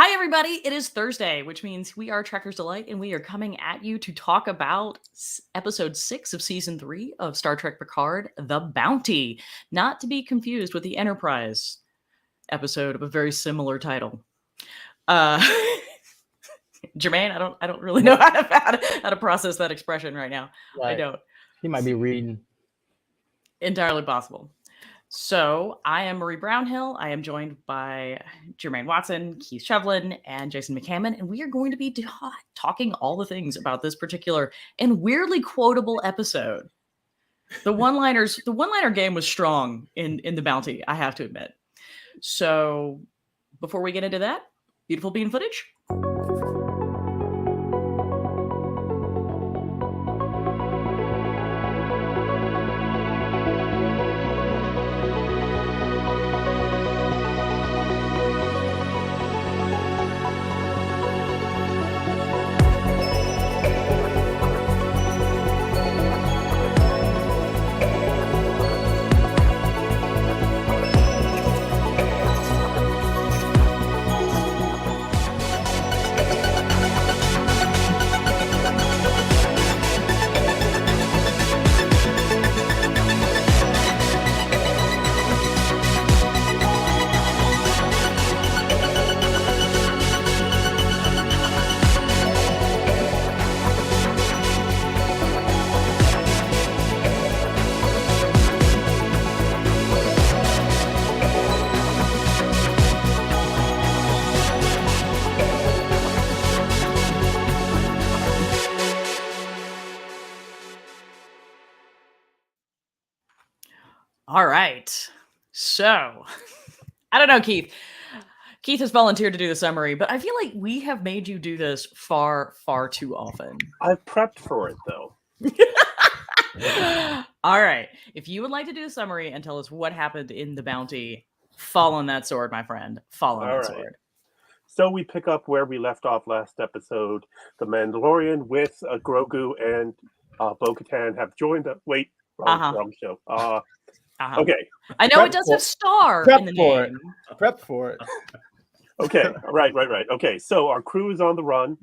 Hi, everybody. It is Thursday, which means we are Trekker's Delight, and we are coming at you to talk about episode 6 of season 3 of Star Trek Picard, The Bounty. Not to be confused with the Enterprise episode of a very similar title. Jermaine, I don't really know how to process that expression right now. Right. I don't. He might be reading. Entirely possible. So I am Marie Brownhill. I am joined by Jermaine Watson, Keith Shevlin, and Jason McCammon, and we are going to be talking all the things about this particular and weirdly quotable episode. The one-liner game was strong in The Bounty, I have to admit. So before we get into that, beautiful bean footage. All right. So, I don't know, Keith. Keith has volunteered to do the summary, but I feel like we have made you do this far, far too often. I've prepped for it, though. All right. If you would like to do a summary and tell us what happened in The Bounty, fall on that sword, my friend. Fall on that sword. So we pick up where we left off last episode. The Mandalorian with Grogu and Bo-Katan have joined up. Wait, wrong show. Okay. I know it does have star in the name. Prep for it. Okay. Right. Okay. So our crew is on the run.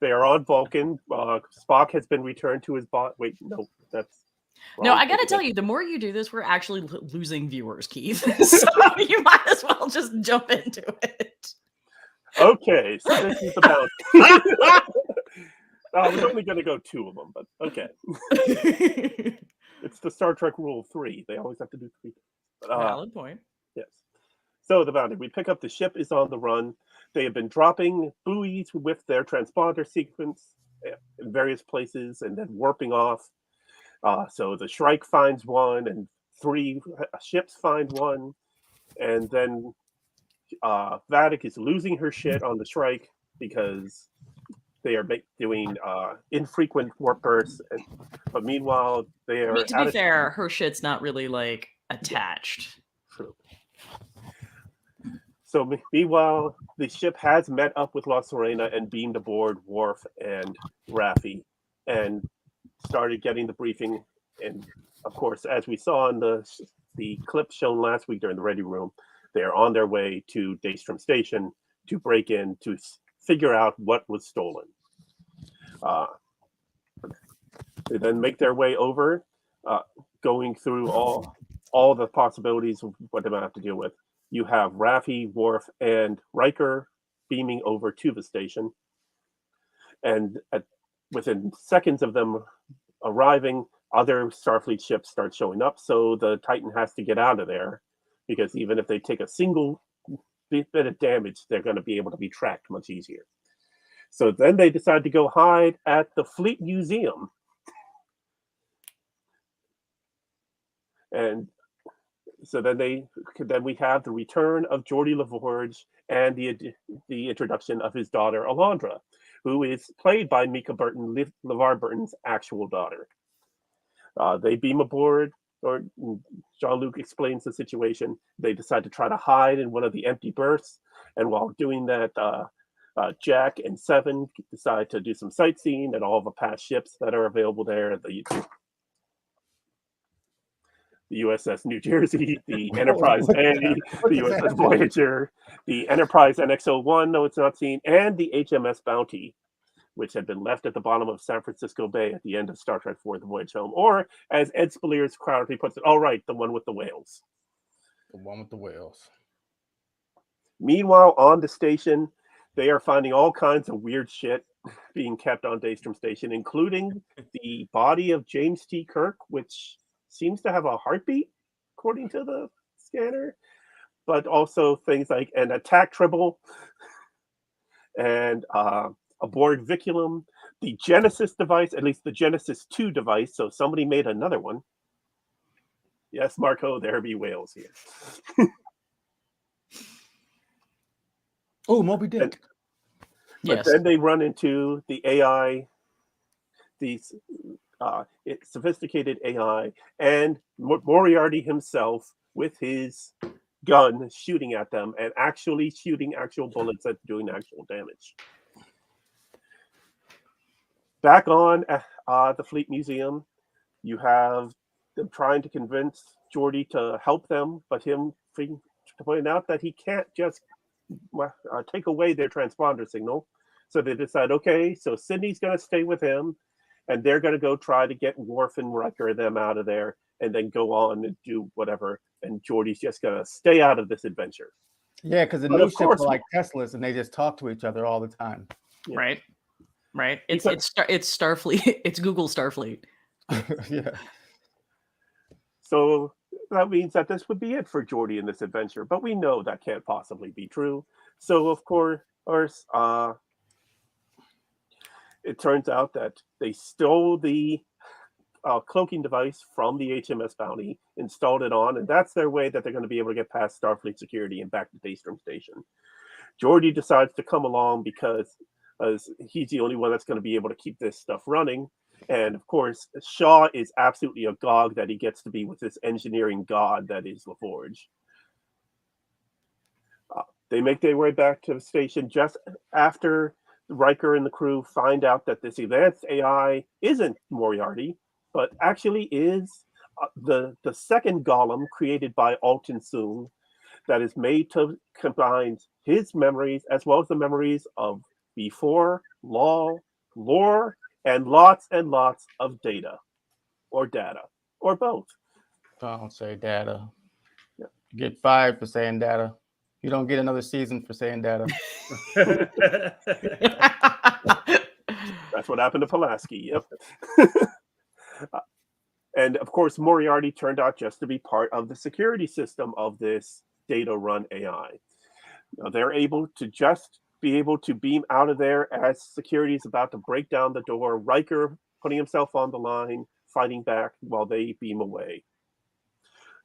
They are on Vulcan. Spock has been returned to his bot. Wait, no, that's wrong. No, I got to tell you, the more you do this, we're actually losing viewers, Keith. So you might as well just jump into it. Okay. So this is about. I was only going to go 2 of them, but okay. It's the Star Trek rule of 3. They always have to do 3. Valid point. Yes. So the Bounty. We pick up the ship is on the run. They have been dropping buoys with their transponder sequence in various places and then warping off. So the Shrike finds one and 3 ships find one. And then Vadic is losing her shit on the Shrike because they are doing infrequent warp bursts, but meanwhile they are. To be fair, her shit's not really like attached. True. So meanwhile, the ship has met up with La Serena and beamed aboard Worf and Raffi, and started getting the briefing. And of course, as we saw in the clip shown last week during the Ready Room, they are on their way to Daystrom Station to break in to figure out what was stolen. They then make their way over, going through all the possibilities of what they might have to deal with. You have Raffi, Worf, and Riker beaming over to the station. And within seconds of them arriving, other Starfleet ships start showing up. So the Titan has to get out of there, because even if they take a single bit of damage, they're going to be able to be tracked much easier. So then they decide to go hide at the Fleet Museum. And so then we have the return of Geordi LaForge and the introduction of his daughter, Alondra, who is played by Mika Burton, LeVar Burton's actual daughter. They beam aboard, or Jean-Luc explains the situation. They decide to try to hide in one of the empty berths. And while doing that, Jack and Seven decide to do some sightseeing at all the past ships that are available there. The USS New Jersey, the Enterprise A, the USS Voyager, The Enterprise NX-01, though it's not seen, and the HMS Bounty, which had been left at the bottom of San Francisco Bay at the end of Star Trek IV: The Voyage Home. Or, as Ed Speleers proudly puts it, all right, the one with the whales. The one with the whales. Meanwhile, on the station, they are finding all kinds of weird shit being kept on Daystrom Station, including the body of James T. Kirk, which seems to have a heartbeat, according to the scanner, but also things like an attack tribble and a Borg Viculum, the Genesis device, at least the Genesis 2 device, so somebody made another one. Yes, Marco, there be whales here. Oh, Moby Dick. But Yes. then they run into the AI, these sophisticated AI, and Moriarty himself with his gun shooting at them and actually shooting actual bullets that doing actual damage. Back on the Fleet Museum, you have them trying to convince Geordi to help them, but him to point out that he can't just take away their transponder signal. So they decide, okay, so Sydney's going to stay with him, and they're going to go try to get Worf and Riker them out of there, and then go on and do whatever. And Geordi's just going to stay out of this adventure. Yeah, because the But new of ships course- are like Teslas, and they just talk to each other all the time. Yeah. Right. It's Because- it's Starfleet. It's Google Starfleet. Yeah. So that means that this would be it for Geordi in this adventure, but we know that can't possibly be true. So of course, it turns out that they stole the cloaking device from the HMS Bounty, installed it on, and that's their way that they're going to be able to get past Starfleet security and back to Daystrom Station. Geordi decides to come along because he's the only one that's going to be able to keep this stuff running. And of course, Shaw is absolutely agog that he gets to be with this engineering god that is LaForge. They make their way back to the station just after Riker and the crew find out that this advanced AI isn't Moriarty, but actually is the second golem created by Alton Soong that is made to combine his memories as well as the memories of before, lore, and lots of data, or both. Don't say data. Yeah. You get fired for saying data. You don't get another season for saying data. That's what happened to Pulaski. Yep. And of course, Moriarty turned out just to be part of the security system of this data run AI. Now, they're able to beam out of there as security is about to break down the door. Riker putting himself on the line, fighting back while they beam away.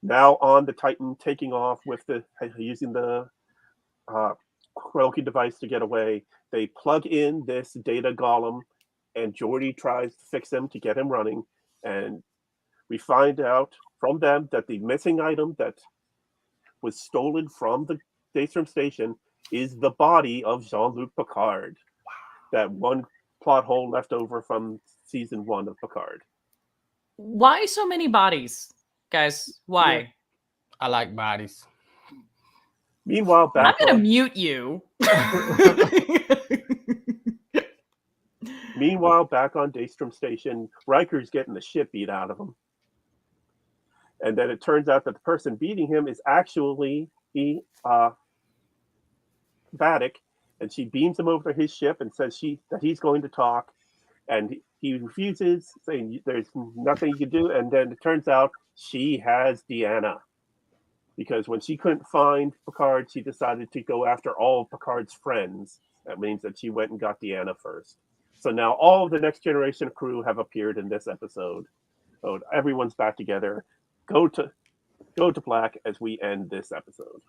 Now on the Titan, taking off with using the cloaking device to get away. They plug in this data golem, and Geordi tries to fix him to get him running. And we find out from them that the missing item that was stolen from the Daystrom Station is the body of Jean-Luc Picard. That one plot hole left over from season 1 of Picard. Why so many bodies, guys? Why? I like bodies. Meanwhile, I'm back gonna on, mute you. back on Daystrom Station, Riker's getting the shit beat out of him. And then it turns out that the person beating him is actually Vadic, and she beams him over to his ship and says that he's going to talk, and he refuses, saying there's nothing he can do. And then it turns out she has Deanna, because when she couldn't find Picard, she decided to go after all of Picard's friends. That means that she went and got Deanna first. So now all of the Next Generation crew have appeared in this episode. So everyone's back together. Go to black as we end this episode.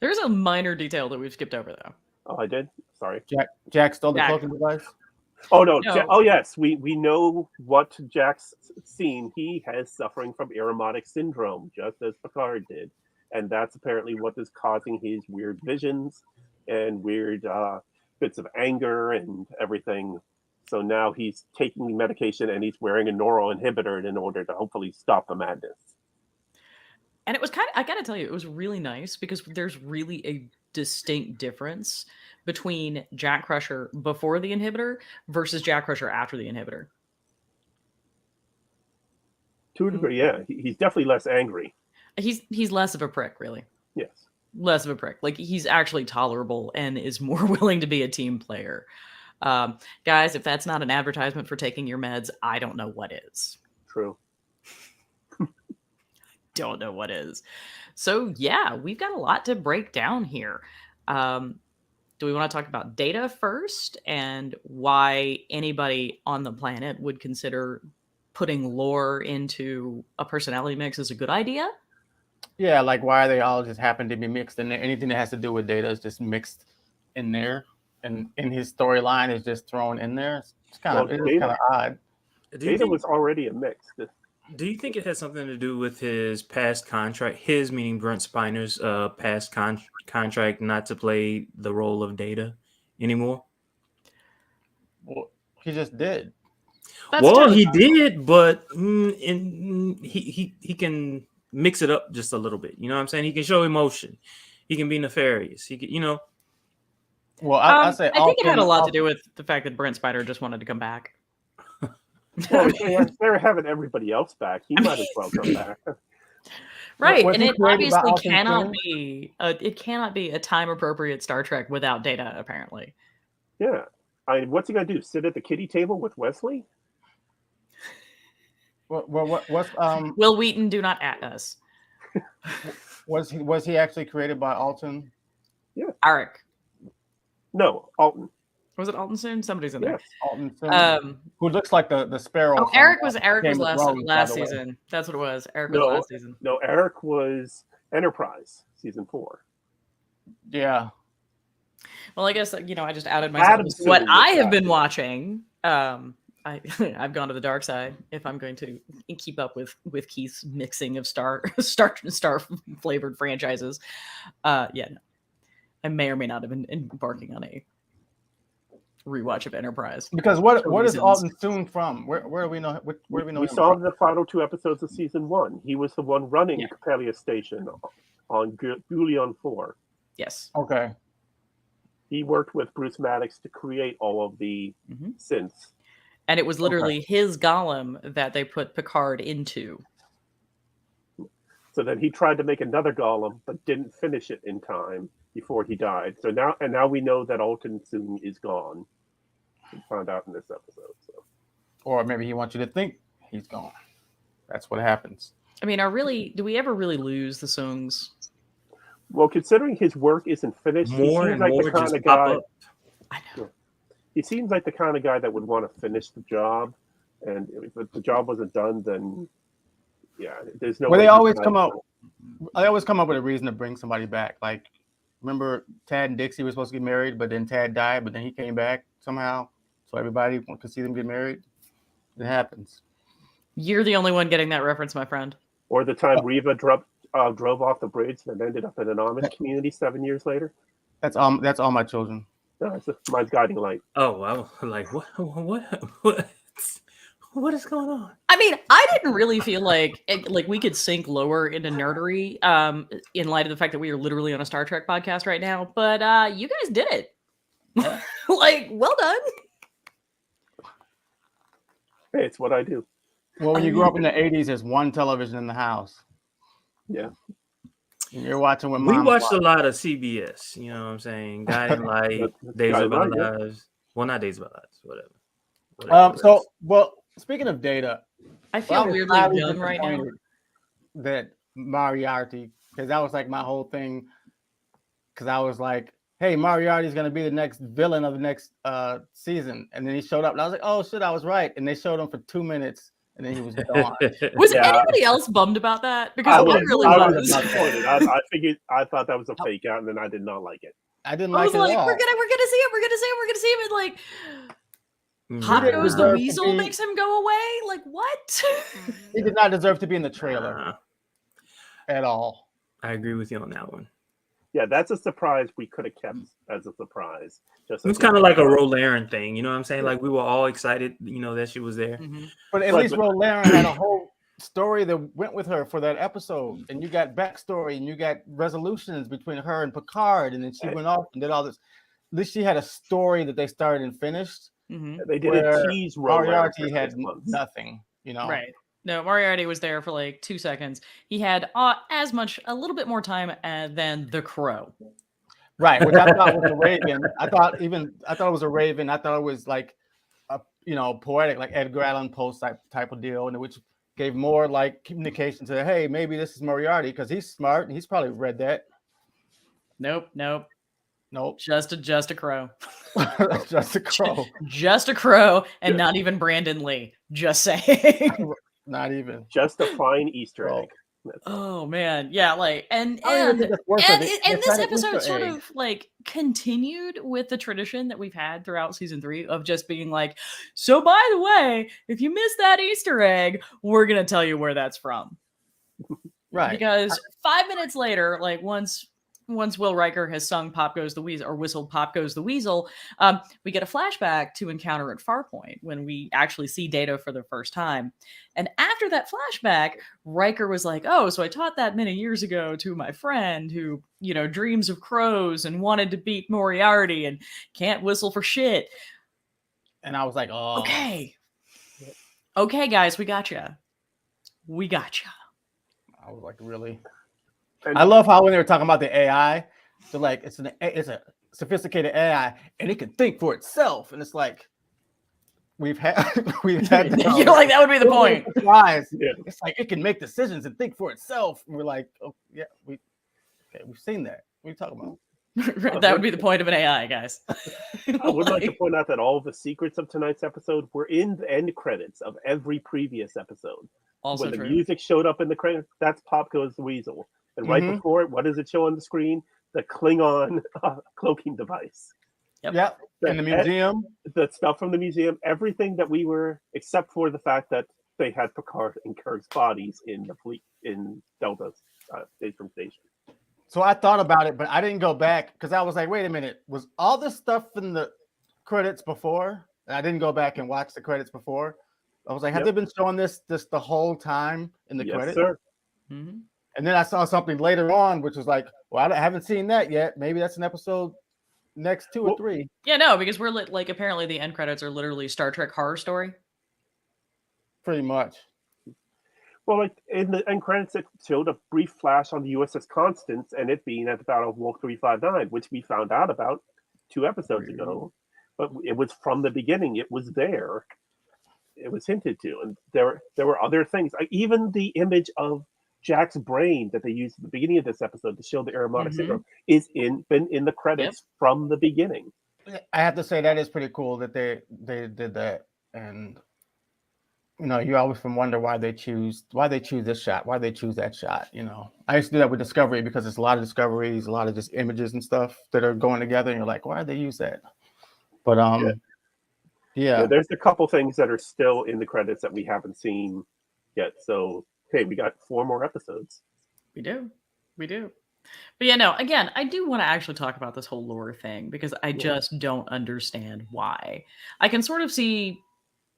There's a minor detail that we've skipped over, though. Oh, I did? Sorry. Jack stole the Jack. cloaking device. Oh, no. No. Oh, yes. We know what Jack's seen. He has suffering from aromatic syndrome, just as Picard did. And that's apparently what is causing his weird visions and weird bits of anger and everything. So now he's taking medication and he's wearing a neuroinhibitor in order to hopefully stop the madness. And it was kind of, I gotta tell you, it was really nice because there's really a distinct difference between Jack Crusher before the inhibitor versus Jack Crusher after the inhibitor. To a degree, yeah. He's definitely less angry. He's less of a prick, really. Yes. Less of a prick. Like, he's actually tolerable and is more willing to be a team player. Guys, if that's not an advertisement for taking your meds, I don't know what is. True. Don't know what is. So yeah, we've got a lot to break down here. Do we want to talk about Data first and why anybody on the planet would consider putting lore into a personality mix is a good idea? Yeah, like why they all just happen to be mixed in there. Anything that has to do with Data is just mixed in there, and in his storyline is just thrown in there. It's kind of odd. Data was already a mix. Do you think it has something to do with his past contract? His meaning Brent Spiner's past contract not to play the role of Data anymore? Well, he just did. He did, but he can mix it up just a little bit. You know what I'm saying? He can show emotion. He can be nefarious. He can, Well, I think it had a lot to do with the fact that Brent Spiner just wanted to come back. Well, they're having everybody else back. He might as well come back. Right, and it obviously cannot be a time appropriate Star Trek without Data, apparently. Yeah, what's he gonna do? Sit at the kiddie table with Wesley? What's Will Wheaton, do not at us. Was he actually created by Alton? Yeah, Arik. No, Alton. Was it Alton Soon? Somebody's in there. Yes, Alton Soon, who looks like the sparrow. Oh, Eric was last season. That's what it was. Eric was last season. No, Eric was Enterprise season 4. Yeah. Well, I guess I just outed myself. What I have been watching. I've gone to the dark side if I'm going to keep up with Keith's mixing of star flavored franchises. I may or may not have been embarking on a rewatch of Enterprise. Because what is Alton Soon from? Where do we know? Where do we know? We saw the final 2 episodes of season 1. He was the one running Capella Station on Gulion 4. Yes. Okay. He worked with Bruce Maddox to create all of the synths. And it was literally his golem that they put Picard into. So then he tried to make another golem, but didn't finish it in time before he died. So now we know that Alton Soon is gone. We found out in this episode. So. Or maybe he wants you to think he's gone. That's what happens. I mean, do we ever really lose the Soongs? Well, considering his work isn't finished, he seems like the kind of guy. I know. He seems like the kind of guy that would want to finish the job, and if the job wasn't done, then there's no. Well, they always come up with a reason to bring somebody back. Like, remember Tad and Dixie were supposed to get married, but then Tad died, but then he came back somehow, so everybody could see them get married. It happens. You're the only one getting that reference, my friend. Or the time Reva drove off the bridge and ended up in an Amish community 7 years later. That's all my children. No, it's my guiding light. Oh, I was like, what is going on? I mean, I didn't really feel like we could sink lower into nerdery in light of the fact that we are literally on a Star Trek podcast right now. But you guys did it. Like, well done. Hey, it's what I do. Well, when you grew up in the 80s, there's one television in the house. Yeah. And you're watching with mom. We watched a lot of CBS, you know what I'm saying? Guiding Light, Days of Our Lives. Well, not Days of Our Lives, whatever. Speaking of Data, I feel weirdly young right now. That Moriarty, because that was like my whole thing. Because I was like, hey, Moriarty's going to be the next villain of the next season. And then he showed up, and I was like, oh, shit, I was right. And they showed him for 2 minutes. And then he was gone. Was anybody else bummed about that? Because I was disappointed. I thought that was a fake out, and then I did not like it. I didn't like it. We're at all. gonna see him. And like, Pop Goes the Weasel makes him go away. Like, what? He did not deserve to be in the trailer at all. I agree with you on that one. Yeah, that's a surprise we could have kept as a surprise. It's kind of like a Rolaren thing, you know what I'm saying? Like, we were all excited, that she was there. Mm-hmm. But at least Rolaren had a whole story that went with her for that episode, and you got backstory, and you got resolutions between her and Picard, and then she went off and did all this. At least she had a story that they started and finished. Mm-hmm. They did Where a tease rollout Moriarty for had 6 months. nothing, you know. Right. No, Moriarty was there for like 2 seconds. He had a little bit more time than the Crow. Right, which I thought was a Raven. I thought it was a Raven. I thought it was like a poetic, like Edgar Allan Poe type of deal, and which gave more like communication to, hey, maybe this is Moriarty because he's smart and he's probably read that. Nope. Just a Crow. Just a Crow. Just a Crow, and not even Brandon Lee. Just saying. Not even. Just a fine Easter egg. Oh man, yeah, like and this this episode sort of like continued with the tradition that we've had throughout season 3 of just being like, so by the way, if you missed that Easter egg, we're gonna tell you where that's from. Right. Because 5 minutes later, like once Will Riker has sung Pop Goes the Weasel or whistled Pop Goes the Weasel, we get a flashback to Encounter at Farpoint when we actually see Data for the first time. And after that flashback, Riker was like, oh, so I taught that many years ago to my friend who, dreams of crows and wanted to beat Moriarty and can't whistle for shit. And I was like, oh. Okay, guys, we gotcha. I was like, really? I love how when they were talking about the AI, they're like, it's a sophisticated AI and it can think for itself. And it's like, we've had You're like, that would be the point. It's like it can make decisions and think for itself. And we're like, oh yeah, we've seen that. What are you talking about? That would be the point of an AI, guys. I would like to point out that all of the secrets of tonight's episode were in the end credits of every previous episode. Also when true. The music showed up in the credits, that's Pop Goes the Weasel. And right before it, what does it show on the screen? The Klingon cloaking device. Yep. In the museum. The stuff from the museum, everything that we were, except for the fact that they had Picard and Kirk's bodies in the fleet, in Delta Station. So I thought about it, but I didn't go back because I was like, wait a minute, was all this stuff in the credits before? And I didn't go back and watch the credits before. I was like, have they been showing this the whole time in the credits? Sir. Mm-hmm. And then I saw something later on, which was like, well, I haven't seen that yet. Maybe that's an episode next 2 or 3. Yeah, no, because we're like, apparently the end credits are literally Star Trek Horror Story. Pretty much. Well, like in the end credits, it showed a brief flash on the USS Constance and it being at the Battle of Wolf 359, which we found out about 2 episodes ago. But it was from the beginning. It was there. It was hinted to. And there were other things. Even the image of Jack's brain that they used at the beginning of this episode to show the Aromatic syndrome is been in the credits from the beginning. I have to say that is pretty cool that they did that. And you always wonder why they choose this shot, why they choose that shot. I used to do that with Discovery because there's a lot of discoveries, a lot of just images and stuff that are going together, and you're like, why did they use that? But yeah, there's a couple things that are still in the credits that we haven't seen yet. So hey, we got 4 more episodes. We do. But yeah, no, again, I do want to actually talk about this whole lore thing because I just don't understand why. I can sort of see,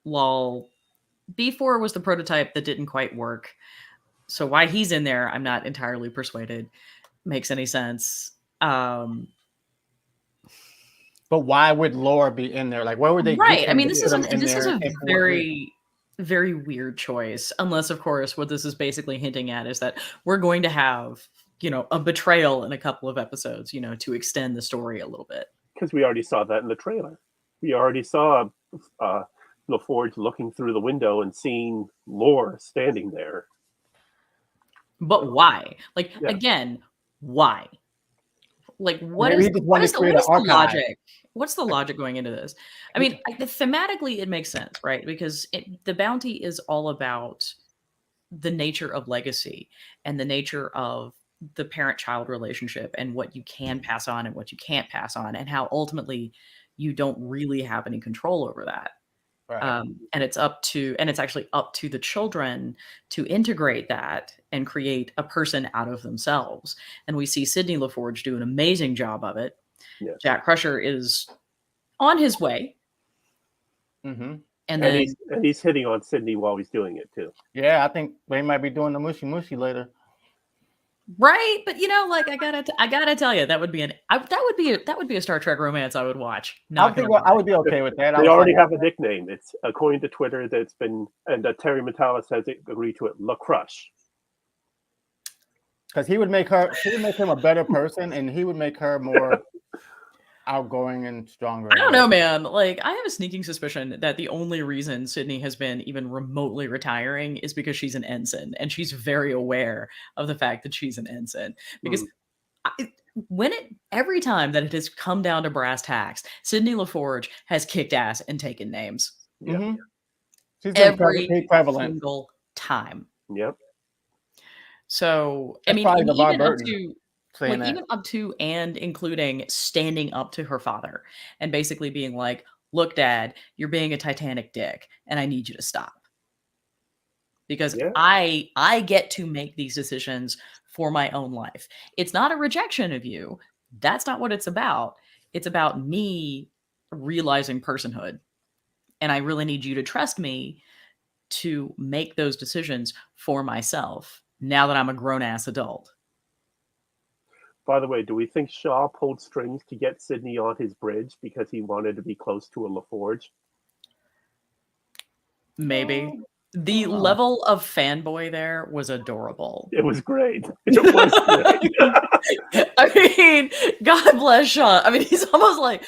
B4 was the prototype that didn't quite work. So why he's in there, I'm not entirely persuaded. Makes any sense. But why would lore be in there? Like, why would they? Right. I mean, this is a very, very weird choice. Unless, of course, what this is basically hinting at is that we're going to have, a betrayal in a couple of episodes, to extend the story a little bit. Because we already saw that in the trailer. We already saw LaForge looking through the window and seeing Lore standing there. But why? Again, why? Like, what is the logic? What's the logic going into this? I mean, thematically, it makes sense, right? Because the bounty is all about the nature of legacy and the nature of the parent-child relationship and what you can pass on and what you can't pass on, and how ultimately you don't really have any control over that. Right. And it's actually up to the children to integrate that and create a person out of themselves. And we see Sidney LaForge do an amazing job of it. Yes. Jack Crusher is on his way. Mm-hmm. And And then he's hitting on Sydney while he's doing it too. Yeah, I think they might be doing the mushy mushy later. right, but like I gotta tell you, that would be that would be a Star Trek romance I would watch. Not gonna I lie. would be okay with that. I They was already like, have a nickname. It's according to Twitter that's been, and Terry Metalis has agreed to it. La Crush. because he would make him a better person, and he would make her more outgoing and stronger. I don't know, man. Like, I have a sneaking suspicion that the only reason Sydney has been even remotely retiring is because she's an ensign, and she's very aware of the fact that she's an ensign. Because every time that it has come down to brass tacks, Sydney LaForge has kicked ass and taken names. Yeah. Mm-hmm. She's Every prevalent. single time. Yep. So, That's I mean, probably and LeVar even up Burton to saying that. even up to and including standing up to her father and basically being like, "Look, Dad, you're being a Titanic dick, and I need you to stop." Because Yeah. I get to make these decisions for my own life. It's not a rejection of you. That's not what it's about. It's about me realizing personhood. And I really need you to trust me to make those decisions for myself now that I'm a grown ass adult. By the way, do we think Shaw pulled strings to get Sydney on his bridge because he wanted to be close to a LaForge? Maybe. The Oh. level of fanboy there was adorable. It was great. It was great. I mean, God bless Shaw. I mean, he's almost like,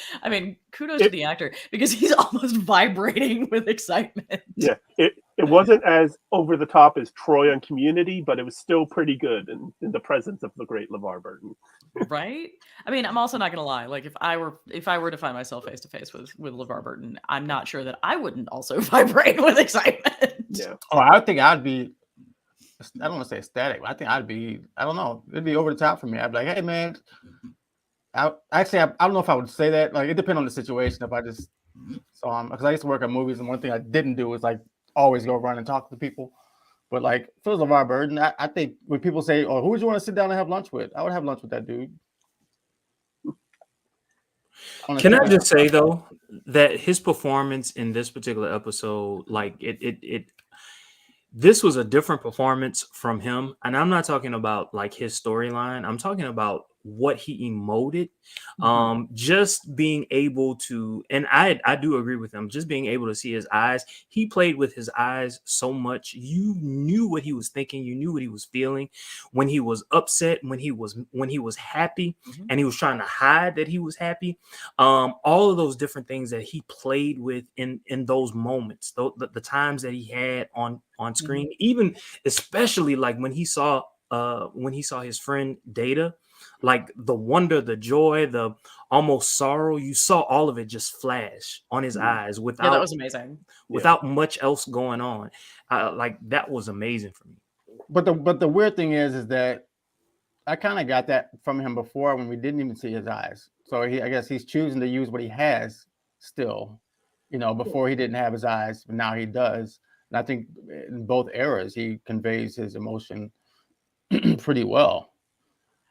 kudos to the actor because he's almost vibrating with excitement. Yeah, it wasn't as over the top as Troy on Community, but it was still pretty good in the presence of the great LeVar Burton. Right? I mean, I'm also not gonna lie. Like, if I were to find myself face to face with LeVar Burton, I'm not sure that I wouldn't also vibrate with excitement. Yeah. Oh, I think I'd be. I don't want to say ecstatic, but I think I'd be. I don't know. It'd be over the top for me. I'd be like, "Hey, man." I don't know if I would say that. Like, it depends on the situation. If I just saw him, because I used to work at movies, and one thing I didn't do was like always go run and talk to people. But like, if it was LeVar Burton, I think when people say, "Oh, who would you want to sit down and have lunch with?" I would have lunch with that dude. Can I just say though that his performance in this particular episode, like this was a different performance from him, and I'm not talking about like his storyline. I'm talking about what he emoted. Just being able to, and I do agree with him, just being able to see his eyes. He played with his eyes so much. You knew what he was thinking, you knew what he was feeling when he was upset, when he was happy, and he was trying to hide that he was happy. All of those different things that he played with in those moments, the times that he had on screen, even especially like when he saw his friend Data, like the wonder, the joy, the almost sorrow, you saw all of it just flash on his eyes without that was amazing. Without much else going on. Like that was amazing for me. But the weird thing is that I kind of got that from him before when we didn't even see his eyes. So I guess he's choosing to use what he has still. Before he didn't have his eyes, but now he does. And I think in both eras he conveys his emotion pretty well.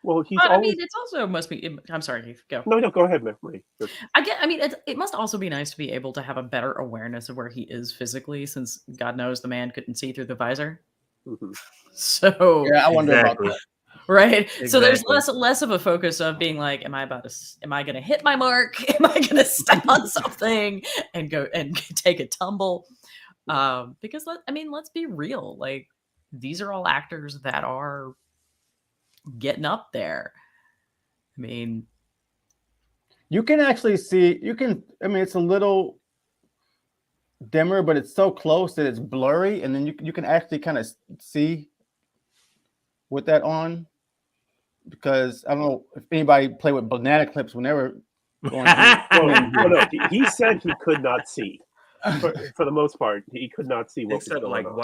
Well, he's But, always. I mean, it's also must be. I'm sorry, Heath, go. No, go ahead, Marie. I mean, it must also be nice to be able to have a better awareness of where he is physically, since God knows the man couldn't see through the visor. Mhm. So Yeah, I wonder about that. Right. So there's Exactly. less of a focus of being like, am I going to hit my mark? Am I going to step on something and go and take a tumble? Because let's be real. Like, these are all actors that are getting up there. I mean, You can actually see. It's a little dimmer, but it's so close that it's blurry, and then you can actually kind of see with that on. Because I don't know if anybody played with banana clips when they were going No, he said he could not see. For the most part, he could not see what was Except going on.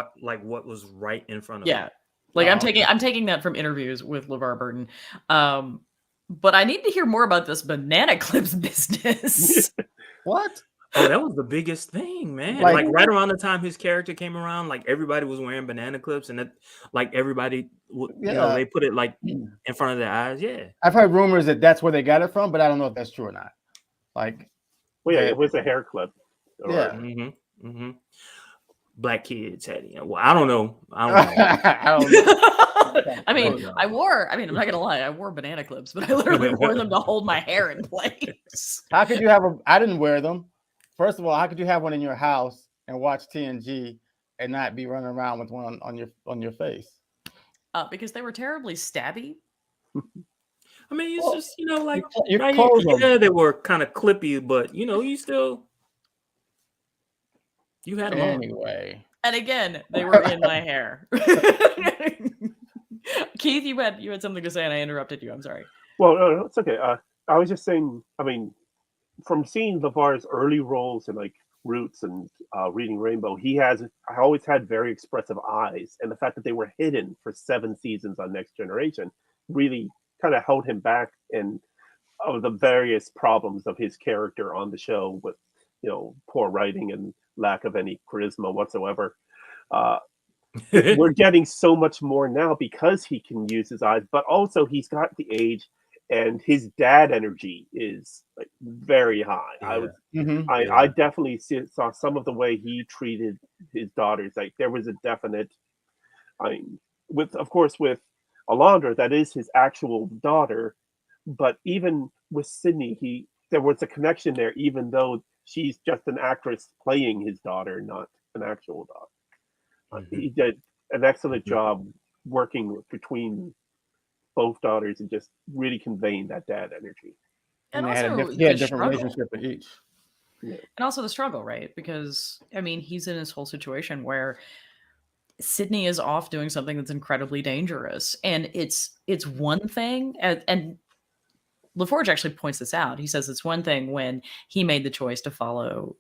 what was right in front of him. yeah. Like, I'm taking that from interviews with LeVar Burton. But I need to hear more about this banana clips business. What? Oh, that was the biggest thing, man. Like right around the time his character came around, like everybody was wearing banana clips, and that, like everybody, they put it like in front of their eyes. Yeah, I've heard rumors that that's where they got it from, but I don't know if that's true or not. Like, Well, yeah, it was a hair clip. Yeah. Mm-hmm. Black kids had, you know, well, I don't know. I don't know. I mean, I'm not gonna lie, I wore banana clips, but I literally wore them to hold my hair in place. How could you have I didn't wear them. First of all, how could you have one in your house and watch TNG and not be running around with one on your face? Because they were terribly stabby. I mean, it's just, you know, like you right close here, them. yeah, they were kind of clippy, but you know, you had them on. Anyway. And again, they were in my hair. Keith, you had something to say, and I interrupted you. I'm sorry. Well, no, it's okay. I was just saying. I mean, from seeing LaForge's early roles in like Roots and Reading Rainbow, I always had very expressive eyes, and the fact that they were hidden for 7 seasons on Next Generation really kind of held him back and of the various problems of his character on the show with, you know, poor writing and lack of any charisma whatsoever. We're getting so much more now because he can use his eyes, but also he's got the age, and his dad energy is like very high. Yeah. I definitely saw some of the way he treated his daughters. Like there was a definite, I mean, with Alondra, that is his actual daughter, but even with Sydney, there was a connection there, even though she's just an actress playing his daughter, not an actual daughter. He did an excellent job working between both daughters and just really conveying that dad energy. And they also had a different relationship with each. Yeah. And also the struggle, right? Because I mean, he's in this whole situation where Sydney is off doing something that's incredibly dangerous, and it's one thing, and LaForge actually points this out. He says it's one thing when he made the choice to follow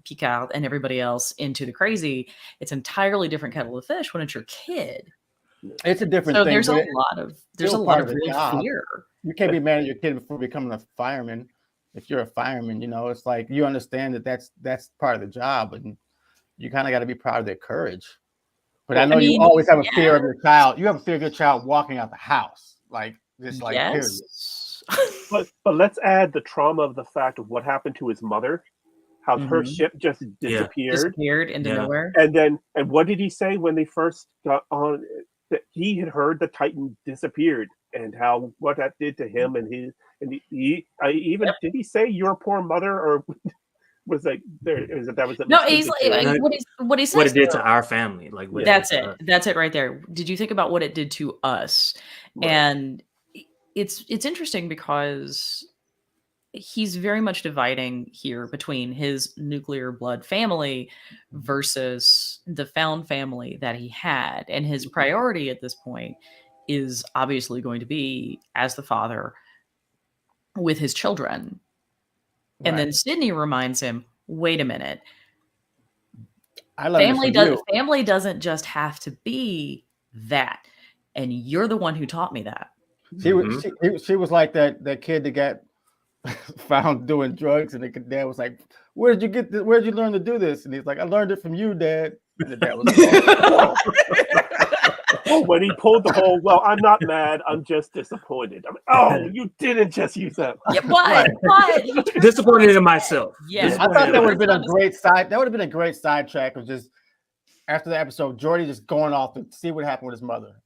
Picard and everybody else into the crazy. It's entirely different kettle of fish when it's your kid. It's a different so thing. There's a lot of real fear. You can't be mad at your kid before becoming a fireman. If you're a fireman, you know, it's like you understand that that's part of the job, and you kind of got to be proud of their courage. But I know you always have a fear of your child. You have a fear of your child walking out the house, like just like period. But let's add the trauma of the fact of what happened to his mother, how her ship just disappeared into nowhere. And what did he say when they first got on? That he had heard the Titan disappeared, and what that did to him and his, and did he say your poor mother, or was like that was no? He's like what he says. What it did to our family, like that's it. That's it right there. Did you think about what it did to us? Right. And it's interesting because he's very much dividing here between his nuclear blood family versus the found family that he had. And his priority at this point is obviously going to be as the father with his children. Right. And then Sydney reminds him, wait a minute. Family doesn't just have to be that. And you're the one who taught me that. She was like that kid that got found doing drugs, and the dad was like, where did you get this? Where did you learn to do this? And he's like, I learned it from you, Dad. And the dad was like, when he pulled the whole, well, I'm not mad, I'm just disappointed. I'm like, you didn't just use that. Yeah, but disappointed in myself. Yeah, I thought that would have been a great side. That would have been a great sidetrack of just after the episode, Geordi just going off to see what happened with his mother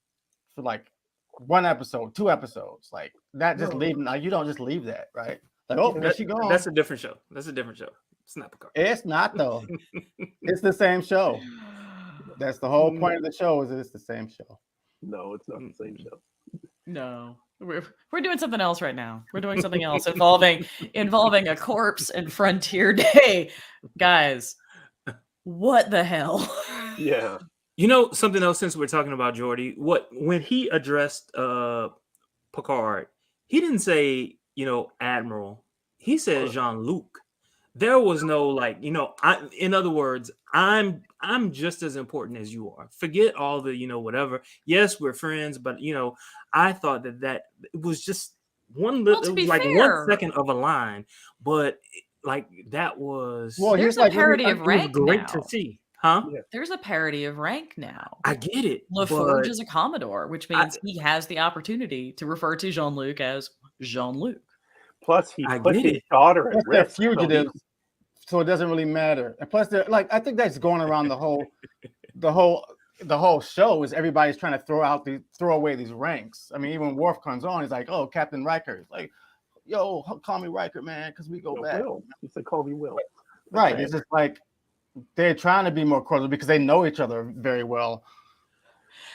for like 1 episode, 2 episodes, like that. Just leaving. You don't just leave that, right? Like, oh, there she gone. That's a different show. It's not Picard. It's not though. It's the same show. That's the whole point of the show. Is it's the same show? No, it's not the same show. No, we're doing something else right now. We're doing something else involving a corpse and Frontier Day, guys. What the hell? Yeah. You know something else, since we're talking about Geordi, when he addressed Picard, he didn't say, Admiral. He said Jean-Luc. There was no in other words, I'm just as important as you are. Forget all the, whatever. Yes, we're friends, but I thought that it was just one little, 1 second of a line, but that was. Well, here's a parody of rank. It was great to see. Huh? Yeah. There's a parity of rank now. I get it. LaForge is a Commodore, which means he has the opportunity to refer to Jean-Luc as Jean-Luc. Plus, he put his daughter at risk. Fugitive so it doesn't really matter. And plus, I think that's going around the whole show is everybody's trying to throw away these ranks. I mean, even when Worf comes on, he's like, "Oh, Captain Riker," it's like, "Yo, call me Riker, man, because we go back." Will. He said, "Call me Will." Right. It's just like they're trying to be more cordial because they know each other very well.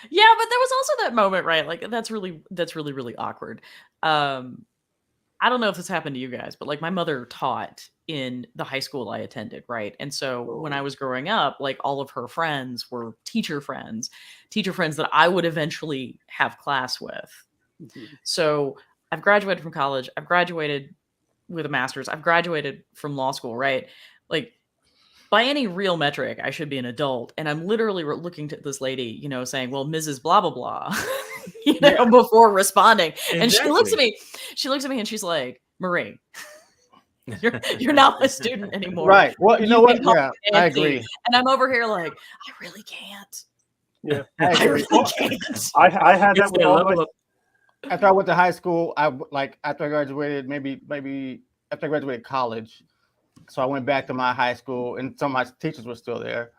Yeah, but there was also that moment, right? Like that's really awkward. I don't know if this happened to you guys, but like my mother taught in the high school I attended, right? And so when I was growing up, like all of her friends were teacher friends that I would eventually have class with. Mm-hmm. So I've graduated from college. I've graduated with a master's. I've graduated from law school, right? Like by any real metric, I should be an adult. And I'm literally looking to this lady, you know, saying, well, Mrs. Blah, blah, blah, you know, before responding. Exactly. And she looks at me and she's like, Marie, you're not a student anymore. Right. Well, you know what? Yeah, I Nancy. agree. And I'm over here like, I really can't. Yeah, I really agree. can't. I had that It's with that all level my. of After I went to high school, after I graduated, maybe after I graduated college, so I went back to my high school, and some of my teachers were still there,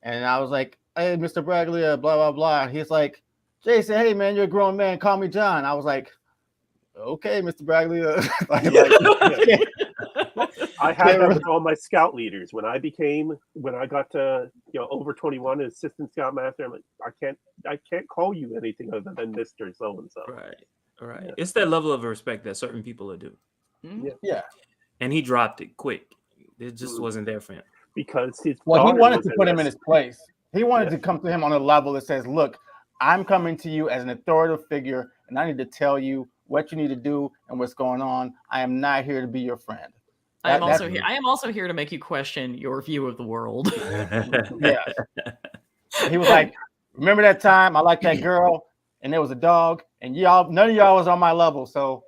and I was like, "Hey, Mr. Braglia, blah blah blah." And he's like, "Jason, hey man, you're a grown man. Call me John." I was like, "Okay, Mr. Braglia." I had that with all my scout leaders when I got to over 21 as assistant scoutmaster. I'm like, I can't call you anything other than Mr. So and so. right. Yeah. It's that level of respect that certain people are due. Yeah. And he dropped it quick. It just wasn't there for him. Because his Well, he daughter wanted was to put him in his place. He wanted Yeah. to come to him on a level that says, "Look, I'm coming to you as an authoritative figure, and I need to tell you what you need to do and what's going on. I am not here to be your friend." I am also here to make you question your view of the world. Yeah. He was like, "Remember that time I liked that girl, and there was a dog, and none of y'all was on my level, so."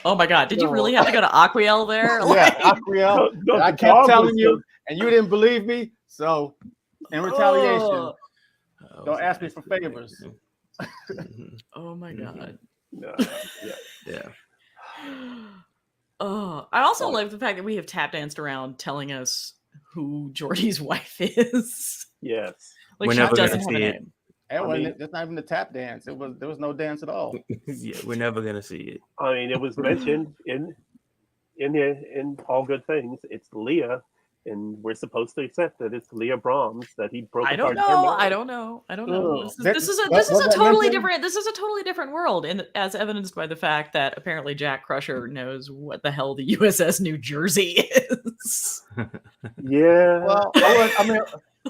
Oh my God! Did you really have to go to Aquiel there? Yeah, Aquiel. No, I the kept dog telling was you, and you didn't believe me. So, in retaliation, Oh, don't ask me for favors. oh my God! No, Yeah. Oh, I also like the fact that we have tap danced around telling us who Geordi's wife is. yes. Like We're she never doesn't gonna have a see it. name. That's not even the tap dance. There was no dance at all. Yeah, we're never gonna see it. I mean, it was mentioned in All Good Things. It's Leah, and we're supposed to accept that it's Leah Brahms that he broke I apart. don't know. I don't know. Oh. This is a totally different world, and as evidenced by the fact that apparently Jack Crusher knows what the hell the USS New Jersey is. Yeah. Well, I mean,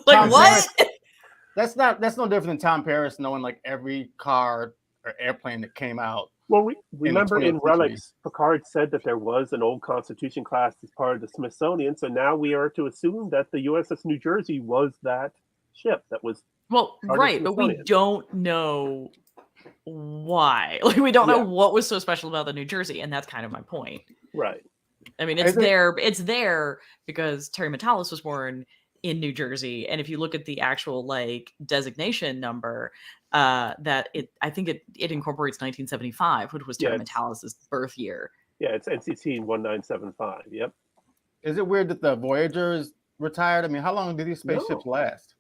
Like Tom what? Paris, that's no different than Tom Paris knowing like every car or airplane that came out. Well, remember 20th in century. Relics, Picard said that there was an old Constitution class as part of the Smithsonian. So now we are to assume that the USS New Jersey was that ship that was. Well, right, but we don't know why. Like we don't know what was so special about the New Jersey, and that's kind of my point. Right. I mean, it's there because Terry Metalis was born in New Jersey, and if you look at the actual like designation number, I think it incorporates 1975, which was Terry Metalis's birth year. Yeah, it's NCT 1975. Yep. Is it weird that the Voyager is retired? I mean, how long do these spaceships last?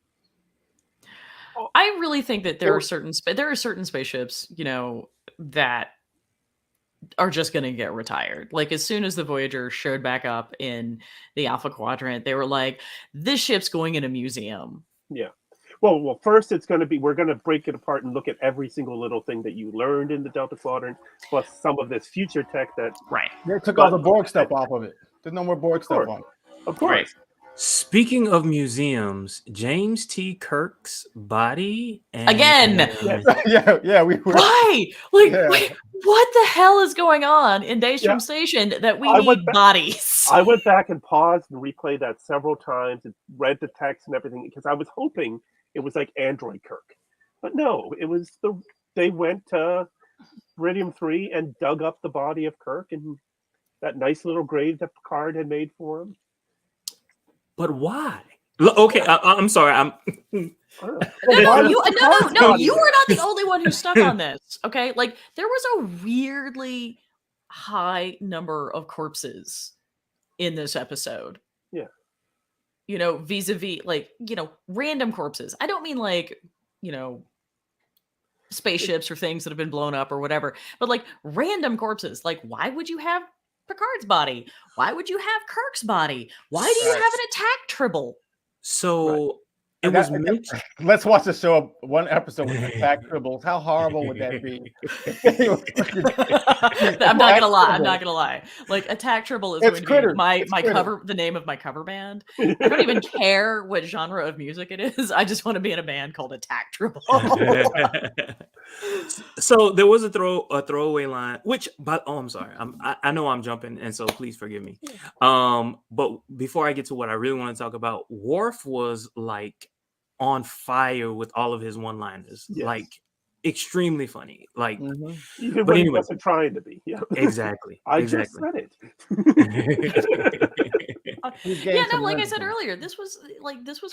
I really think that there are certain spaceships, that are just going to get retired. Like as soon as the Voyager showed back up in the Alpha Quadrant, they were like, "This ship's going in a museum." Yeah. Well, first we're going to break it apart and look at every single little thing that you learned in the Delta Quadrant, plus some of this future tech that. Right. They took all the Borg stuff off of it. There's no more Borg stuff on it. Of course. Right. Speaking of museums, James T. Kirk's body Again. Yeah, we were. Right. Like, what the hell is going on in Daystrom Station that we need bodies? I went back and paused and replayed that several times and read the text and everything because I was hoping it was like Android Kirk. But no, it was they went to Iridium 3 and dug up the body of Kirk and that nice little grave that Picard had made for him. But why? Okay, I'm sorry. You were not the only one who stuck on this. Okay, like there was a weirdly high number of corpses in this episode. Yeah. You know, vis-a-vis, like, you know, random corpses. I don't mean like, you know, spaceships or things that have been blown up or whatever, but like random corpses. Like, why would you have Picard's body? Why would you have Kirk's body? Why do you have an attack tribble? So it And was that- mentioned. Let's watch the show one episode with attack tribbles. How horrible would that be? I'm not gonna lie. I'm not gonna lie. Like, attack tribble is It's going to critters. be my It's my critters. cover, the name of my cover band. I don't even care what genre of music it is. I just want to be in a band called Attack Tribble. So there was a throwaway line, which, but I'm sorry, I know I'm jumping, and so please forgive me. But before I get to what I really want to talk about, Worf was like on fire with all of his one-liners, Yes. like extremely funny, like Mhm. Even But when he anyway. wasn't trying to be. Yeah. exactly. I exactly. just said it. He's gained Yeah, no, some like I said wisdom. earlier, this was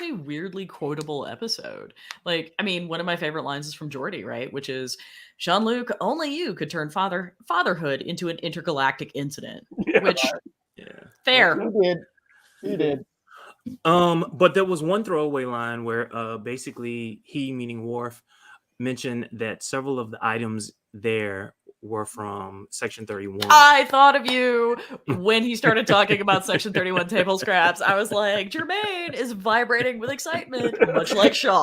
a weirdly quotable episode. Like, I mean, one of my favorite lines is from Geordi, right? Which is, Jean-Luc, only you could turn fatherhood into an intergalactic incident. Yeah. Which, Yeah. fair. He did. He did. But there was one throwaway line where basically he, meaning Worf, mentioned that several of the items there were from Section 31. I thought of you when he started talking about Section 31 table scraps. I was like, Jermaine is vibrating with excitement, much like Shaw.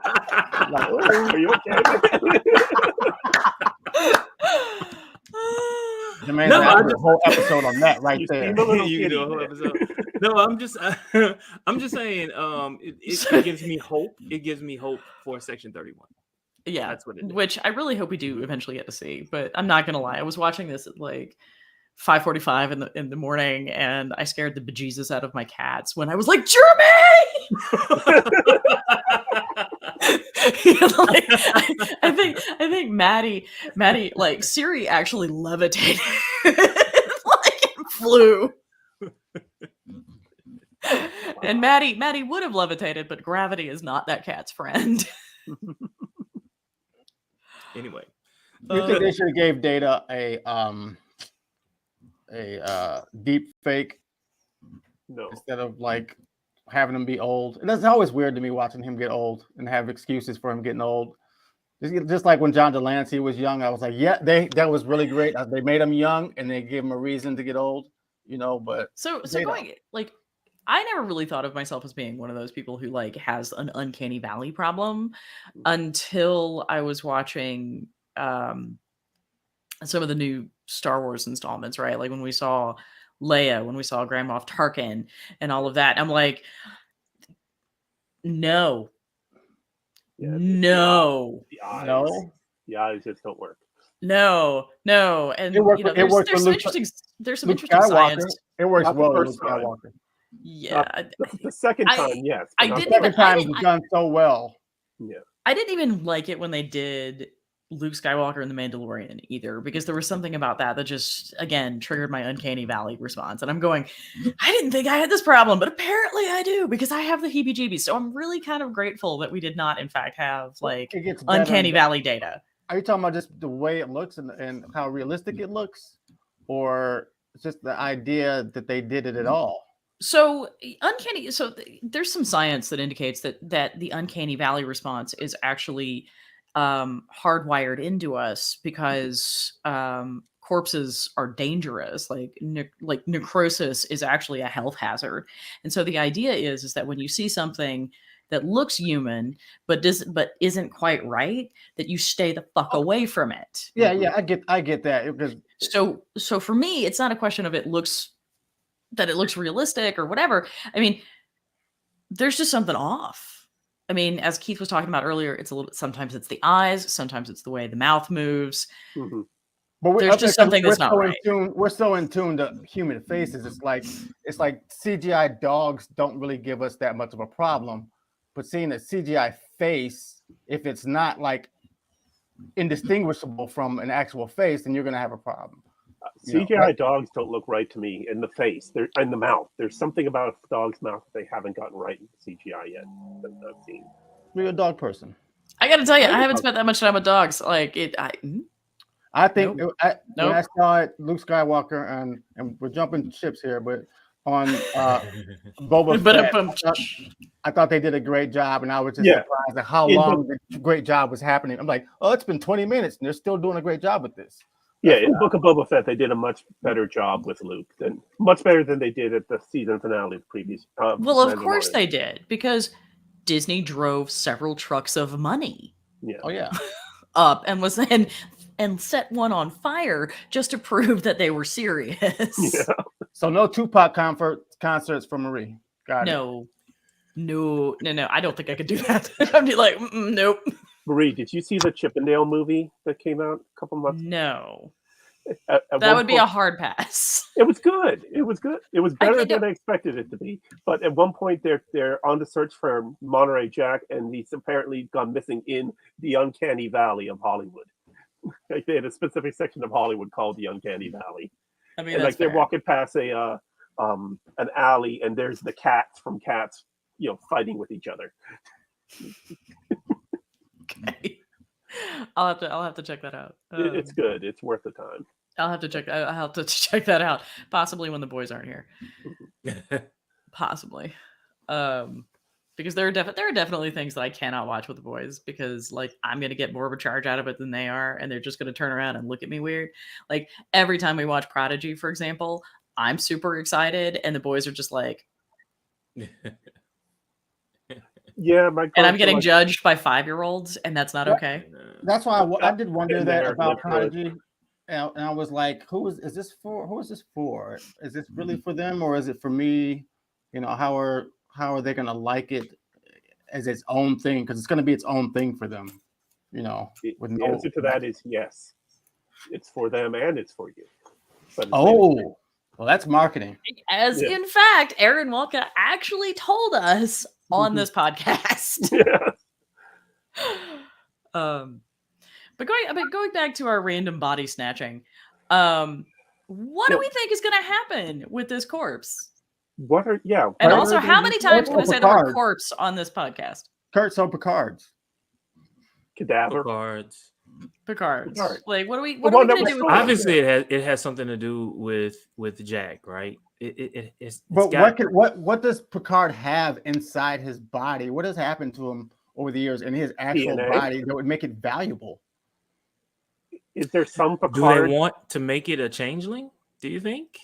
Are you okay? The man No, I had a whole episode on that right You there. seem a little You can do a giddy whole there. episode. No, I'm just saying, it gives me hope. It gives me hope for Section 31. Yeah, That's what it is. which I really hope we do eventually get to see. But I'm not gonna lie, I was watching this at like 5:45 in the morning, and I scared the bejesus out of my cats when I was like, Jermaine! Like, I think Maddie, like, Siri actually levitated, like it flew. And Maddie would have levitated, but gravity is not that cat's friend. Anyway, You think they should have gave Data a deep fake No. instead of like having him be old? And that's always weird to me watching him get old and have excuses for him getting old. Just like when John Delancey was young, I was like, yeah, that was really great. They made him young and they gave him a reason to get old, you know. But So Data. going, like, I never really thought of myself as being one of those people who like has an uncanny valley problem until I was watching some of the new Star Wars installments, right? Like when we saw Leia, when we saw Grand Moff Tarkin and all of that. I'm like, no. Yeah, No. The eyes. no, The eyes just don't work. No. And It worked you know, with- it worked there's with some Luke- interesting Luke interesting Skywalker. science. It works Not the well with first Luke time. Skywalker. Yeah. The second I- time, yes. I but not didn't the even- first. Second time didn't- was done so well. I didn't even like it when they did Luke Skywalker and the Mandalorian either, because there was something about that just, again, triggered my uncanny valley response. And I'm going, I didn't think I had this problem, but apparently I do, because I have the heebie-jeebies. So I'm really kind of grateful that we did not, in fact, have like It gets better uncanny and better. valley data. Are you talking about just the way it looks and how realistic it looks, or just the idea that they did it at all? So uncanny. So there's some science that indicates that the uncanny valley response is actually hardwired into us because corpses are dangerous. Like necrosis is actually a health hazard, and so the idea is that when you see something that looks human but isn't quite right, that you stay the fuck away from it. Yeah, I get that because So for me, it's not a question of it looks realistic or whatever. I mean, there's just something off. I mean, as Keith was talking about earlier, it's a little bit, sometimes it's the eyes, sometimes it's the way the mouth moves. Mhm. but There's just something that's not right. We're so in tune to human faces. It's like CGI dogs don't really give us that much of a problem, but seeing a CGI face, if it's not like indistinguishable from an actual face, then you're gonna have a problem. You know, CGI dogs don't look right to me in the face. They're in the mouth. There's something about a dog's mouth that they haven't gotten right in CGI yet that I've seen. You're a dog person. I got to tell you, I haven't spent that much time with dogs. Like it. I think Nope. when I saw it, Luke Skywalker, and we're jumping ships here, but on Boba Fett, I thought they did a great job, and I was just surprised at how long the great job was happening. I'm like, oh, it's been 20 minutes, and they're still doing a great job with this. In Book of Boba Fett, they did a much better job with Luke, much better than they did at the season finale of the previous. Well, of course they did, because Disney drove several trucks of money. Yeah. Oh yeah. Up and set one on fire just to prove that they were serious. Yeah. So no Tupac concerts for Marie. Got it. No. I don't think I could do that. I'd be like, nope. Marie, did you see the Chippendale movie that came out a couple months ago? No. At that would be a hard pass. It was good. It was better than I expected it to be. But at one point, they're on the search for Monterey Jack, and he's apparently gone missing in the Uncanny Valley of Hollywood. Like they had a specific section of Hollywood called the Uncanny Valley. I mean, and like they're walking past an alley, and there's the cats from Cats, fighting with each other. Okay. I'll have to check that out. It's good. It's worth the time. I'll have to check that out. Possibly when the boys aren't here. Possibly. Because there are definitely things that I cannot watch with the boys, because like I'm gonna get more of a charge out of it than they are, and they're just gonna turn around and look at me weird. Like every time we watch Prodigy, for example, I'm super excited, and the boys are just like, yeah, and I'm getting judged by 5-year-olds, and that's not okay. That's why I did wonder that about Prodigy, and I was like, who is this for? Who is this for? Is this really for them, or is it for me? How are they going to like it as its own thing? Because it's going to be its own thing for them. The answer to that is yes. It's for them and it's for you. Well, that's marketing. In fact, Aaron Walka actually told us on this podcast. Yeah. But going back to our random body snatching, what do we think is going to happen with this corpse? And also, how many times can I say the word corpse on this podcast? Kurt's on Picard's. Cadaver. Picard's. Like, what are we going to do with obviously it has something to do with Jack, right? What does Picard have inside his body? What has happened to him over the years in his actual body that would make it valuable? Is there some Picard? Do they want to make it a changeling? Do you think?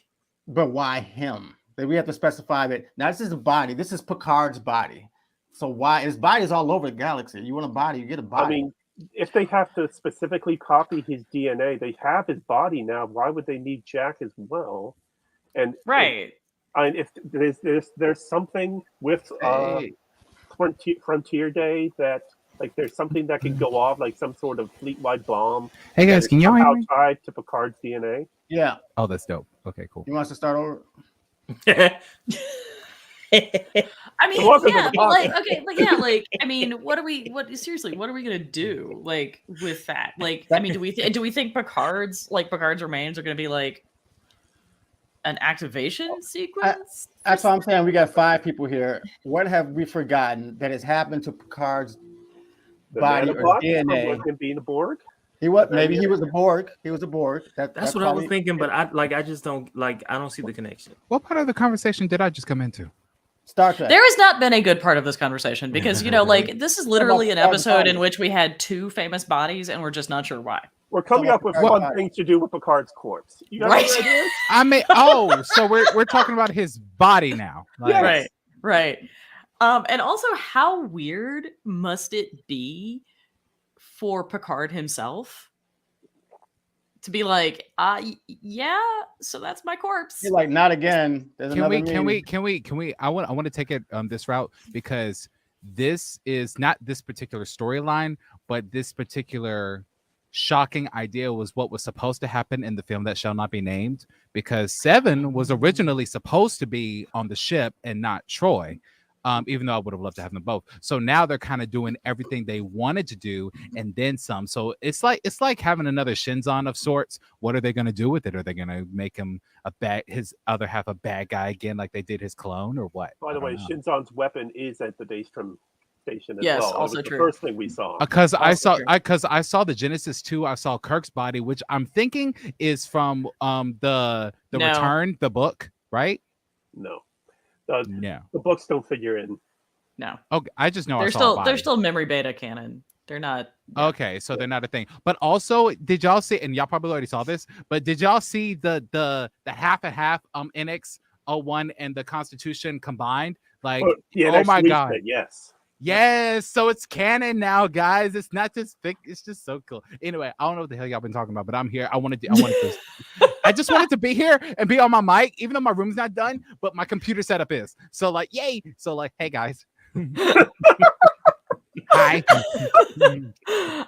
But why him? We have to specify that now this is a body. This is Picard's body. So why his body is all over the galaxy? You want a body, you get a body. I mean, if they have to specifically copy his DNA, they have his body now. Why would they need Jack as well? And right. If there's something with Frontier Day that like there's something that can go off, like some sort of fleet-wide bomb. Hey guys, can y'all hear me? Tied to Picard's DNA. Yeah. Oh, that's dope. Okay, cool. You want us to start over? I mean, I mean, what are we gonna do like with that? Like, I mean, do we think Picard's remains are gonna be like an activation sequence? That's what I'm saying. We got 5 people here. What have we forgotten that has happened to Picard's body or DNA? Him being a Borg. He was a Borg. He was a Borg. That's what I was thinking, but I just don't I don't see the connection. What part of the conversation did I just come into? Star Trek. There has not been a good part of this conversation because this is literally an episode in which we had 2 famous bodies and we're just not sure why. We're coming up with fun things to do with Picard's corpse. You got any ideas? I mean, so we're talking about his body now. Yes. Right. And also, how weird must it be for Picard himself to be like, yeah, so that's my corpse. You're like, not again. Can we? I want to take it this route because this is not this particular storyline, but this particular shocking idea was what was supposed to happen in the film that shall not be named, because Seven was originally supposed to be on the ship and not Troy. Even though I would have loved to have them both. So now they're kind of doing everything they wanted to do and then some. So it's like having another Shinzon of sorts. What are they going to do with it? Are they going to make him his other half a bad guy again, like they did his clone, or what? By the way, Shinzon's weapon is at the Daystrom station as Yes, well. also it was true. the first thing we saw. Because I Also saw true. the Genesis 2. I saw Kirk's body, which I'm thinking is from the No. Return, the book, right? No, No. the books don't figure in. No. Okay, I just know I They're saw a still body. they're still memory beta canon. They're not. Yeah. Okay, so they're not a thing. But also, did y'all see? And y'all probably already saw this. But did y'all see the half and half NX-01 and the Constitution combined? Like, Yeah, oh my god, yes. yes. So it's canon now, guys. It's not just fic. It's just so cool. Anyway, I don't know what the hell y'all been talking about, but I'm here. I wanted to. I just wanted to be here and be on my mic, even though my room's not done, but my computer setup is. So like, yay! So like, hey guys. Hi.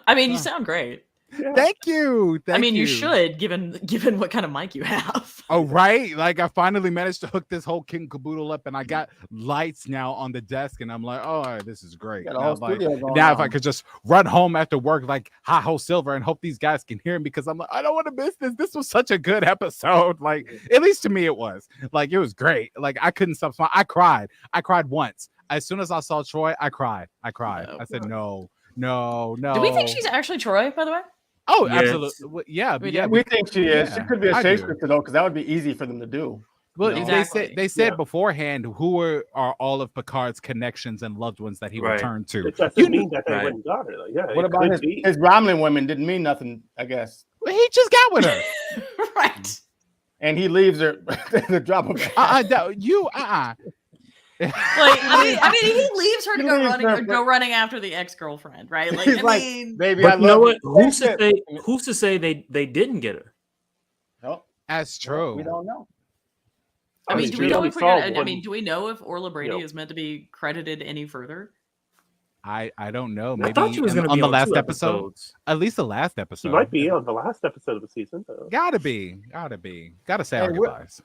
I mean, you sound great. Yeah. Thank you. I mean, you should, given what kind of mic you have. Oh, right. Like I finally managed to hook this whole king caboodle up, and I got lights now on the desk, and I'm like, oh, all right, this is great. Got a Now, whole like, studio going now if on. I could just run home after work like hi-ho silver and hope these guys can hear me, because I'm like, I don't want to miss this. This was such a good episode. Like, at least to me it was. Like, it was great. Like, I couldn't stop smiling. I cried once. As soon as I saw Troy, I cried. No. I said, no. Do we think she's actually Troy, by the way? Oh, Yes. absolutely. Yeah, We yeah. do. We think she is. She Yeah, could be a I do. shapeshifter though, because that would be easy for them to do. Well, No. Exactly. they said Yeah. beforehand who are all of Picard's connections and loved ones that he Right. returned to. It doesn't You mean that they right. wouldn't got her. Though. Yeah, What it about could his, be. his Romulan women? Didn't mean nothing, I guess. Well, he just got with her. Right. And he leaves her at the drop of a hat. Like, I mean, he leaves her to He go leaves running, her, go running after the ex-girlfriend, right? Like, He's I like, mean, baby, I But you know love what? you. Who's to say they didn't get her? No, That's true. we don't know. I mean, mean, do we we know only if saw I one- mean, do we know if Orla Brady No. is meant to be credited any further? I don't know. I Maybe thought she was going to on be the on last 2 episode. episodes. At least the last She episode. might be on the last episode of the season. Though. Gotta be. Gotta say Hey, our we're- goodbyes.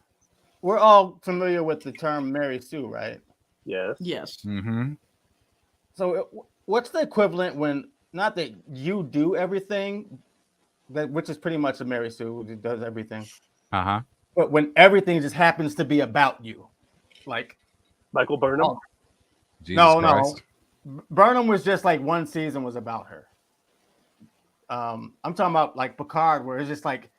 We're all familiar with the term Mary Sue, right? Yes. Yes. Mm-hmm. So what's the equivalent when, not that you do everything, which is pretty much a Mary Sue who does everything, Uh-huh. but when everything just happens to be about you, like Michael Burnham. Oh. Jesus no, Christ. Burnham was just like one season was about her. I'm talking about like Picard, where it's just like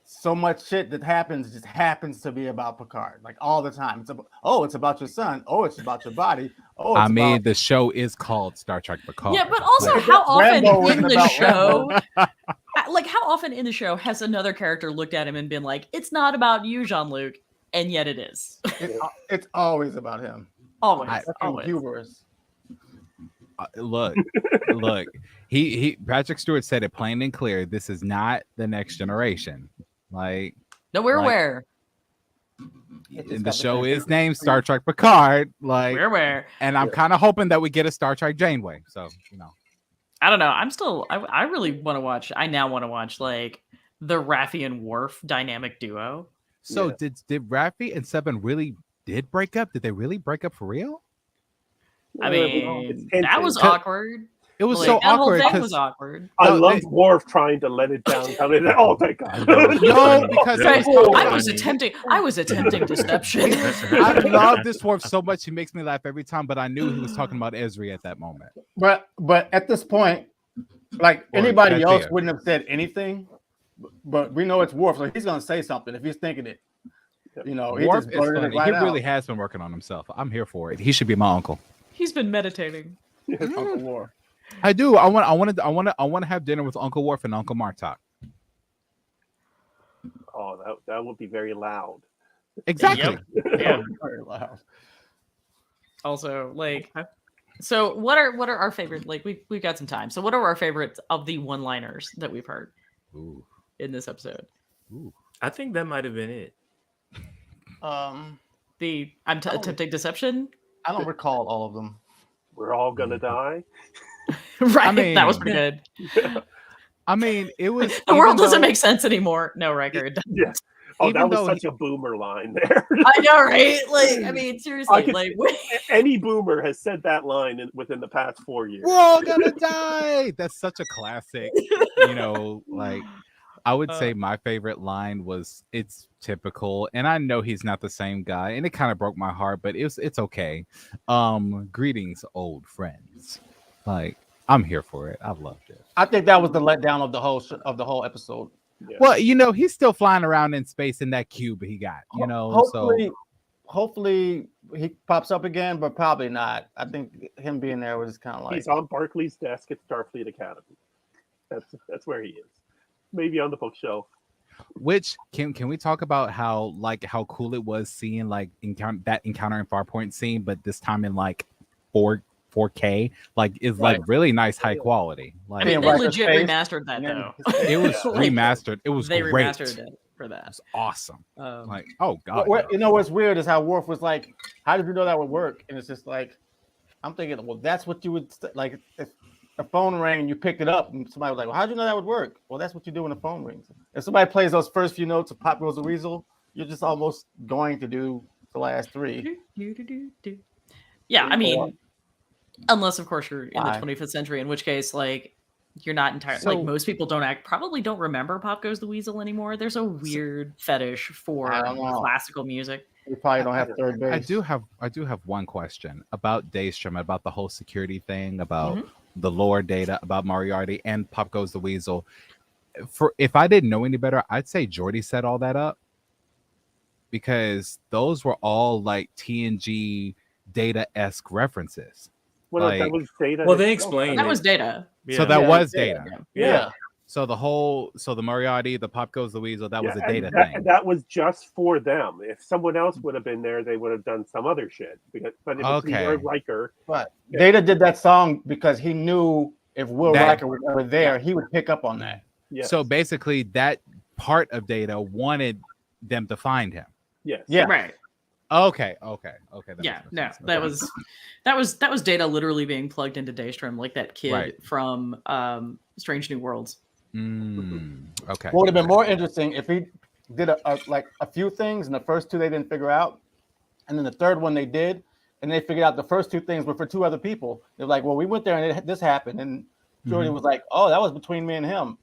so much shit that happens just happens to be about Picard, like all the time. It's about, it's about your son. Oh, it's about your body. Oh, I it's mean, about, the show is called Star Trek Picard. Yeah, but also, Like, how often Rambo in isn't the about show, Rambo. like how often in the show has another character looked at him and been like, "It's not about you, Jean-Luc," and yet it is. it's always about him. Always, I- Fucking always. hubris. Look, he Patrick Stewart said it plain and clear. This is not the next generation. Like, No, we're Like- aware. It just and the got show same- is named Star Trek Picard. Like, We're aware. and I'm kind of hoping that we get a Star Trek Janeway. So, I don't know. I really want to watch. I now want to watch like the Raffi and Worf dynamic duo. So Yeah. did Raffi and Seven really did break up? Did they really break up for real? I Yeah, mean, it's that hinted. was awkward. It was Like, so that whole awkward thing because was awkward. I No, loved Worf trying to let it down. Oh, thank God. No, because Guys, Oh, I was funny. attempting deception. I love this Worf so much. He makes me laugh every time. But I knew he was talking about Ezri at that moment. But at this point, like Or anybody else Thea. wouldn't have said anything. But we know it's Worf, so he's gonna say something if he's thinking it. You know, he Worf just is blurted it funny. right He out. really has been working on himself. I'm here for it. He should be my uncle. He's been meditating. Uncle Worf. I do. I want to have dinner with Uncle Worf and Uncle Martok. Oh, that would be very loud. Exactly. Yeah. Very loud. Also, like, so what are our favorite? Like, we've got some time. So, what are our favorites of the one-liners that we've heard Ooh. in this episode? I think that might have been it. The attempting deception. I don't recall all of them. We're all gonna die. Right, I mean- that was pretty good. I mean, it was The world even doesn't though- make sense anymore. No record. Yeah. Oh, Even that was though such a boomer line there. I know, right? Like, I mean, seriously, could- like, Any boomer has said that line within the past 4 years. We're all gonna die. That's such a classic. Like I would say my favorite line was it's typical, and I know he's not the same guy, and it kind of broke my heart, but it's okay. Greetings, old friends. Like, I'm here for it. I loved it. I think that was the letdown of the whole episode. Yeah. Well, he's still flying around in space in that cube he got. Hopefully he pops up again, but probably not. I think him being there was kind of like He's on Barclay's desk at Starfleet Academy. That's where he is. Maybe on the bookshelf. Which can we talk about how cool it was seeing that encounter in Farpoint scene, but this time in like 4K, is like really nice high quality. Like, I mean, they Riker's legit face, remastered that though. it was remastered. It was They great. remastered it for It that. was awesome. Um, Like, oh god. what's weird is how Worf was like, "How did you know that would work?" And it's just like, I'm thinking, well, that's what you would like if a phone rang and you picked it up, and somebody was like, "Well, how'd you know that would work?" Well, that's what you do when the phone rings. If somebody plays those first few notes of "Pop Goes the Weasel," you're just almost going to do the last three. Yeah, I mean, unless of course you're in the Why? 25th century, in which case, like, you're not entirely So- like most people probably don't remember Pop Goes the Weasel anymore. There's a weird fetish for I don't know. classical music. You probably don't have third base. I do have one question about Daystrom, about the whole security thing, about Mhm. the lore data, about Moriarty and Pop Goes the Weasel. If I didn't know any better, I'd say Geordi set all that up, because those were all like TNG Data-esque references. Well, that Like- was Data. Well, they explained That it. was Data. Yeah. So that Yeah, was yeah, Data. Yeah. So the Moriarty, the Pop Goes the Weasel, that was a and Data that, thing. That was just for them. If someone else would have been there, they would have done some other shit. But it was Okay. Will Riker. But Data did that song because he knew if Will That- Riker was ever there, he would pick up on that. Yes. So basically, that part of Data wanted them to find him. yes. Yeah. Right. Okay. That Yeah. makes No, more sense. that Okay. was Data literally being plugged into Daystrom, like that kid Right. from Strange New Worlds. Okay. What would have been more interesting if he did a few things, and the first two they didn't figure out, and then the third one they did, and they figured out the first two things were for two other people. They're like, "Well, we went there and this happened," and Geordi was like, "Oh, that was between me and him,"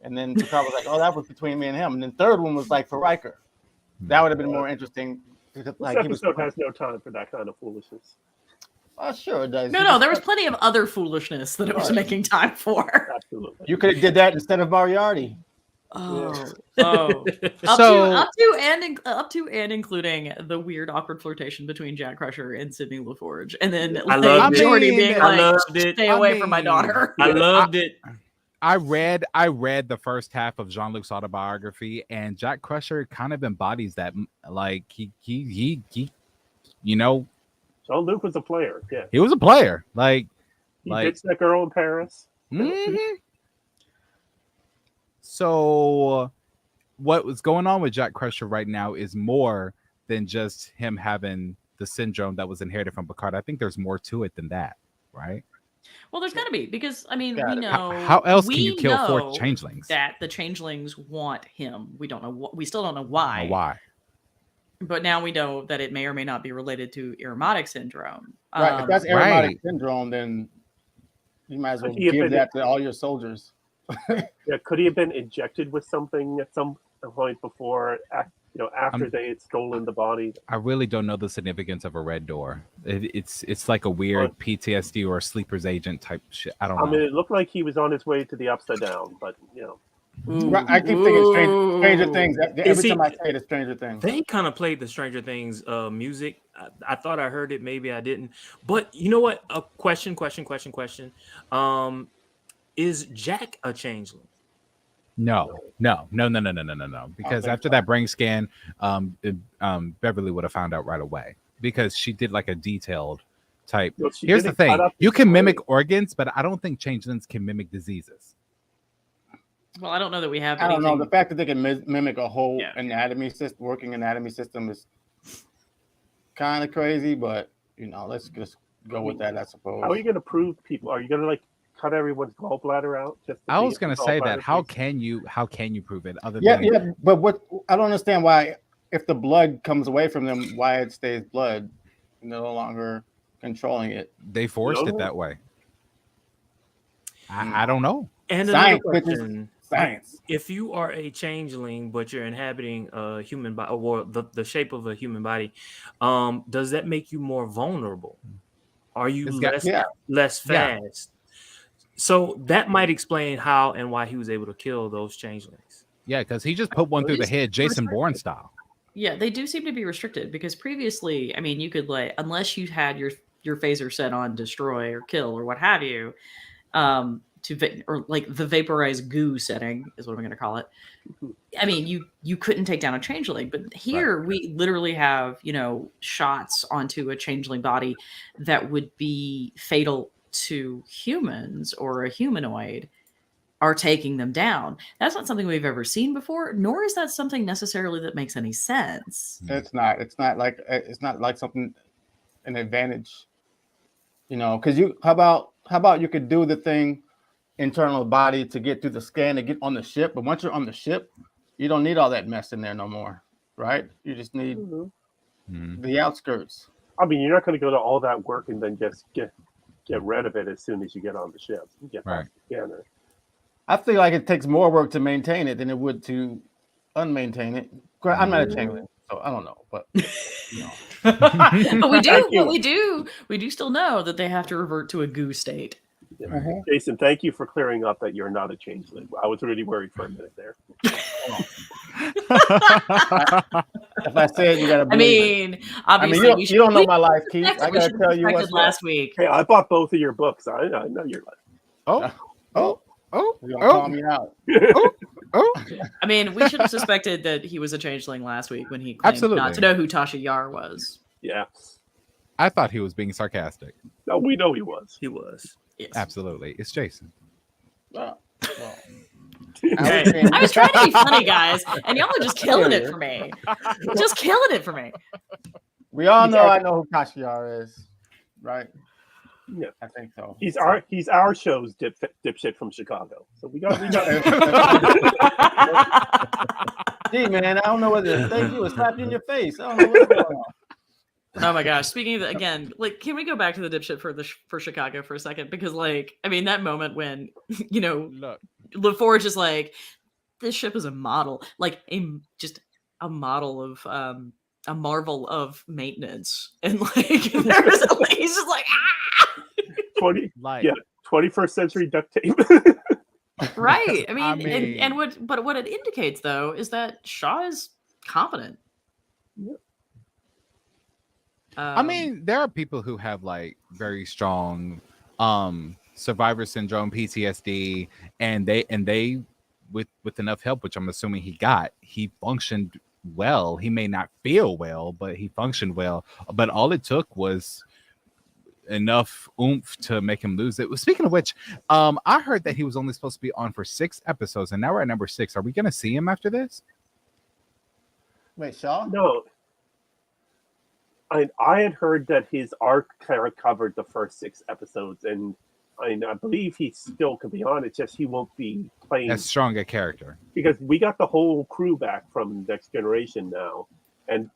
and then Picard was like, "Oh, that was between me and him," and then third one was like for Riker. That would have been more interesting. Because, This episode has no time for that kind of foolishness. Sure it does. No, there was plenty of other foolishness that it was Right. making time for. Absolutely. You could have did that instead of Moriarty. Oh, So- up to and including the weird awkward flirtation between Jack Crusher and Sidney LaForge, and then I loved it. Geordi being I like, loved it. "Stay I away from my mean, daughter." I loved it. I read the first half of Jean-Luc's autobiography, and Jack Crusher kind of embodies that. Like he Jean-Luc was a player. Yeah. he was a player. Like He Like- ditched that girl in Paris. mhm. So what was going on with Jack Crusher right now is more than just him having the syndrome that was inherited from Picard. I think there's more to it than that, right? Well, there's got to be, because I mean, Got we it. know How else can we you kill four know changelings? that the changelings want him. We don't know what. We still don't know Or why. why? But now we know that it may or may not be related to Irumodic syndrome. Right. If that's aromatic Right. syndrome, then you might as well He had give been- that to all your soldiers. Yeah, could he have been injected with something at some point before, after they had stolen the body? I really don't know the significance of a red door. It's like a weird PTSD or a sleeper's agent type shit. I don't know. I mean, it looked like he was on his way to the Upside Down, but Ooh, Right, I keep thinking Stranger ooh. Things. You Every see- time I say it, it's Stranger Things. They kind of played the Stranger Things music. I thought I heard it, maybe I didn't. But you know what? A question. Is Jack a changeling? No. Because think after that brain scan, Beverly would have found out right away, because she did like a detailed type. Well, she Here's the didn't thing: cut up you his can brain. mimic organs, but I don't think changelings can mimic diseases. Well, I don't know that we have. I don't know. anything- The fact that they can mimic a whole Yeah. working anatomy system is kind of crazy, but let's just go with that, I suppose. How are you going to prove people? Are you going to cut everyone's gallbladder out? Just to I see was if gonna the say that. gallbladder How can you prove it other Yeah, than yeah, but what I don't understand why, if the blood comes away from them, why it stays blood, and they're no longer controlling it. they forced it No. that way? I don't know. And Science, another bitches. question: Science. if you are a changeling but you're inhabiting a human body, or the shape of a human body, does that make you more vulnerable? Are you This guy- less Yeah. fast? So that might explain how and why he was able to kill those changelings. Yeah, because he just put one through the head, Jason Bourne style. Yeah, they do seem to be restricted because previously, I mean, you could like unless you had your phaser set on destroy or kill or what have you, or like the vaporized goo setting is what I'm going to call it. I mean, you couldn't take down a changeling, but here we literally have shots onto a changeling body that would be fatal to humans or a humanoid are taking them down. That's not something we've ever seen before, nor is that something necessarily that makes any sense. It's not. It's not like something an advantage. Because how about you could do the thing internal body to get through the scan to get on the ship, but once you're on the ship, you don't need all that mess in there no more, right? You just need the outskirts. I mean, you're not going to go to all that work and then just get rid of it as soon as you get on the ship. Get Right. the scanner. I feel like it takes more work to maintain it than it would to unmaintain it. I'm not a changeling, so I don't know, but But we do still know that they have to revert to a goo state. Yeah. Jason, thank you for clearing up that you're not a changeling. I was really worried for a minute there. If I said you gotta believe obviously, you don't know my life, Keith. I gotta tell you what's last week. Hey, I bought both of your books. I know your life. You're gonna call me out. I mean, we should have suspected that he was a changeling last week when he claimed not to know who Tasha Yar was. Yeah. I thought he was being sarcastic. No, we know he was. He was. Yes. Absolutely. It's Jason. I was trying to be funny, guys, and y'all are just killing it for me. Just killing it for me. We all know I know who Kashyar is, right? Yeah, I think so. He's our show's dipshit from Chicago. So we got. Gee, man, I don't know whether to thank you or slap you in your face. I don't know what's going on. Oh my gosh! Speaking of again, like, can we go back to the dipshit for Chicago for a second? Because, like, I mean, that moment when Look, LaForge is like, "This ship is a model, like just a model of a marvel of maintenance," and like, he's just like, ah! 21st century duct tape. Right. I mean, what it indicates though is that Shaw is competent. Yeah. I mean, there are people who have like very strong survivor syndrome, PTSD, and they with enough help, which I'm assuming he functioned well. He may not feel well, but he functioned well. But all it took was enough oomph to make him lose it. Speaking of which, I heard that he was only supposed to be on for 6 episodes, and now we're at number 6. Are we going to see him after this? Wait, Shaw? No. I had heard that his arc covered the first 6 episodes, and I believe he still could be on. It's just he won't be playing as strong a character because we got the whole crew back from Next Generation now, and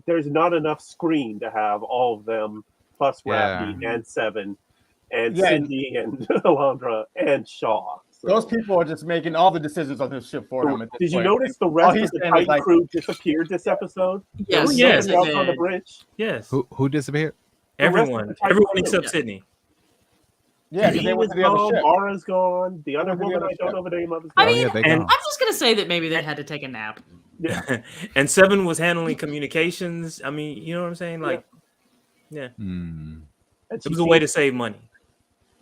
there's not enough screen to have all of them plus Rafi and Seven and Cindy and Alondra and Shaw. So. Those people are just making all the decisions on this ship for him. Did you notice the rest of the Titan crew disappeared this episode? Yes. Yes. On the bridge. Yes. Who disappeared? Everyone except Sydney. Yeah, he was gone. Mara's gone. The other woman, I don't know the name of. I mean, I'm just gonna say that maybe they had to take a nap. Yeah. And Seven was handling communications. I mean, you know what I'm saying? Like, yeah. It was a way to save money.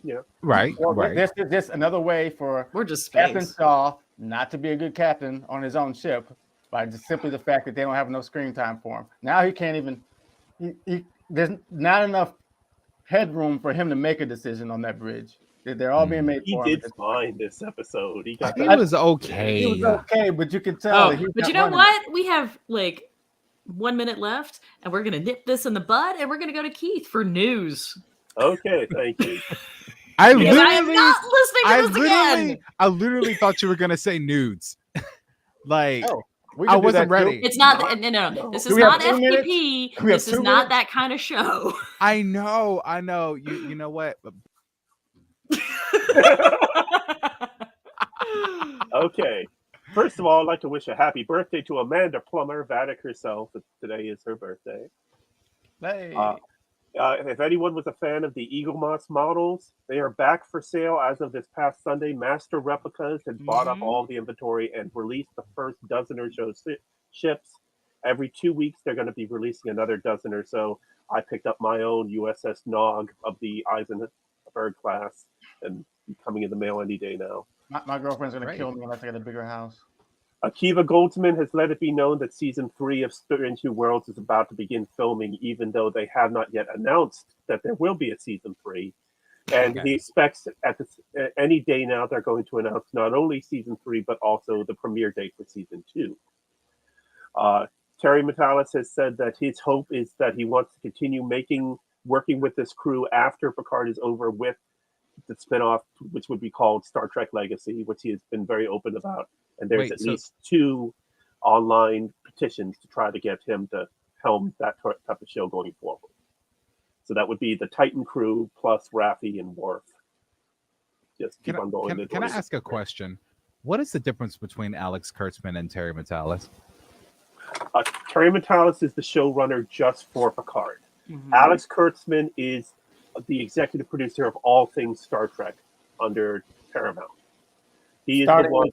Yeah. Right. Well, right. This another way for just Captain Shaw not to be a good captain on his own ship by just simply the fact that they don't have enough screen time for him. Now he can't even. There's not enough headroom for him to make a decision on that bridge. They're all being made for him. He did fine this episode. He was okay. He was okay, but you can tell. But you know what? We have like 1 minute left, and we're gonna nip this in the bud, and we're gonna go to Keith for news. Okay, thank you. I am not listening to this again. I literally thought you were gonna say nudes. Like I wasn't ready. It's not. No. This is not FPP. This is not that kind of show. I know. You know what? Okay. First of all, I'd like to wish a happy birthday to Amanda Plummer, Vatic herself. Today is her birthday. Hey. If anyone was a fan of the Eagle Moss models, they are back for sale as of this past Sunday. Master Replicas had bought up all the inventory and released the first dozen or so ships. Every 2 weeks, they're going to be releasing another dozen or so. I picked up my own USS Nog of the Eisenberg class, and coming in the mail any day now. My girlfriend's going to kill me unless I get a bigger house. Akiva Goldsman has let it be known that season 3 of Strange New Worlds is about to begin filming, even though they have not yet announced that there will be a season 3. And he expects any day now they're going to announce not only season 3, but also the premiere date for season 2. Terry Matalas has said that his hope is that he wants to continue working with this crew after Picard is over with the spinoff, which would be called Star Trek Legacy, which he has been very open about. And there's at least 2 online petitions to try to get him to helm that type of show going forward. So that would be the Titan crew plus Raffi and Worf. Just keep on going. Can I ask a question? What is the difference between Alex Kurtzman and Terry Matalas? Terry Matalas is the showrunner just for Picard. Alex Kurtzman is the executive producer of all things Star Trek under Paramount. He is the one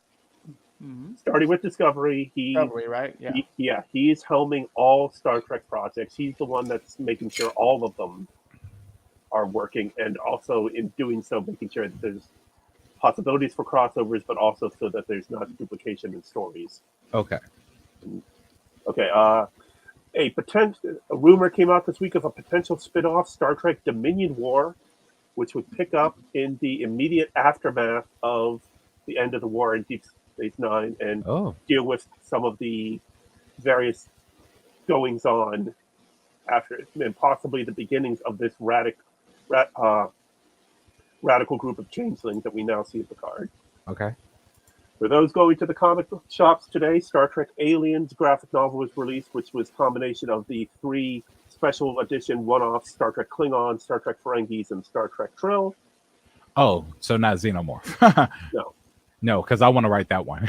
starting with Discovery. Discovery, right? Yeah. He is helming all Star Trek projects. He's the one that's making sure all of them are working, and also in doing so, making sure that there's possibilities for crossovers, but also so that there's not duplication in stories. Okay. A rumor came out this week of a potential spin-off, Star Trek Dominion War, which would pick up in the immediate aftermath of the end of the war in Deep Space Nine and deal with some of the various goings-on after, and possibly the beginnings of this radical group of changelings that we now see at Picard. Okay. For those going to the comic book shops today, Star Trek Aliens graphic novel was released, which was a combination of the 3 special edition one-offs, Star Trek Klingon, Star Trek Ferengis, and Star Trek Trill. Oh, so not Xenomorph. No, because I want to write that one.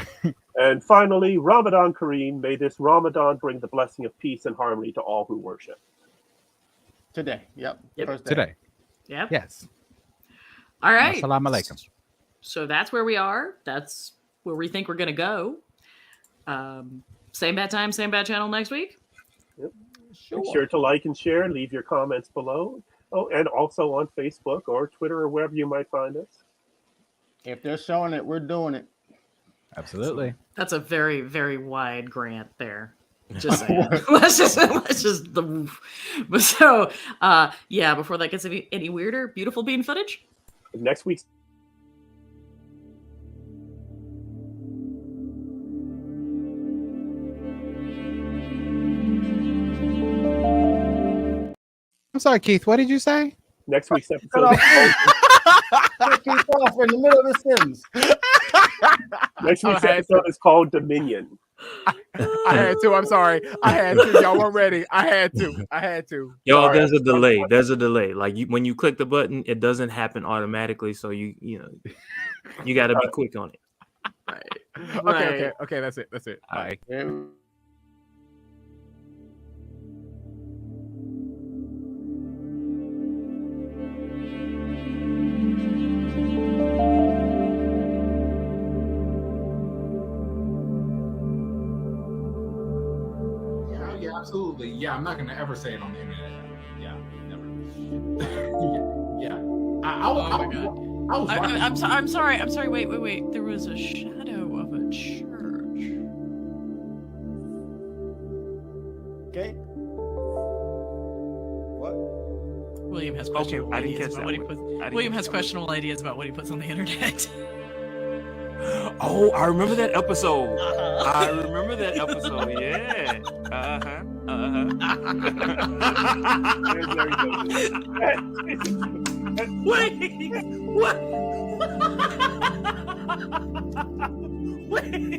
And finally, Ramadan Kareem. May this Ramadan bring the blessing of peace and harmony to all who worship. Today. Yep. First day. Today. Yep. Yes. All right. Assalamu alaikum. So that's where we are. That's where we think we're going to go. Same bad time, same bad channel next week. Yep. Make sure to like and share. Leave your comments below. Oh, and also on Facebook or Twitter or wherever you might find us. If they're showing it, we're doing it. Absolutely. That's a very, very wide grant there. Just saying. let's just but so before that gets any weirder, beautiful bean footage. Next week's I'm sorry, Keith. What did you say? Next week's episode. Keep off in the middle of the sentence. Next week's episode is called Dominion. I had to. I'm sorry. I had to. Y'all weren't ready. I had to. Yo, Sorry. there's a delay. There's a delay. Like when you click the button, it doesn't happen automatically. So you got to be quick on it. Right. Okay. That's it. Bye. Yeah, absolutely. Yeah, I'm not gonna ever say it on the internet. Yeah, never. I'm sorry. Wait. There was a shadow of a church. Okay. What? William has questionable I didn't ideas catch about that what he one. puts. William has questionable ideas about what he puts on the internet. Oh, I remember that episode. Uh-huh. I remember that episode. Yeah. Wait. What? Wait.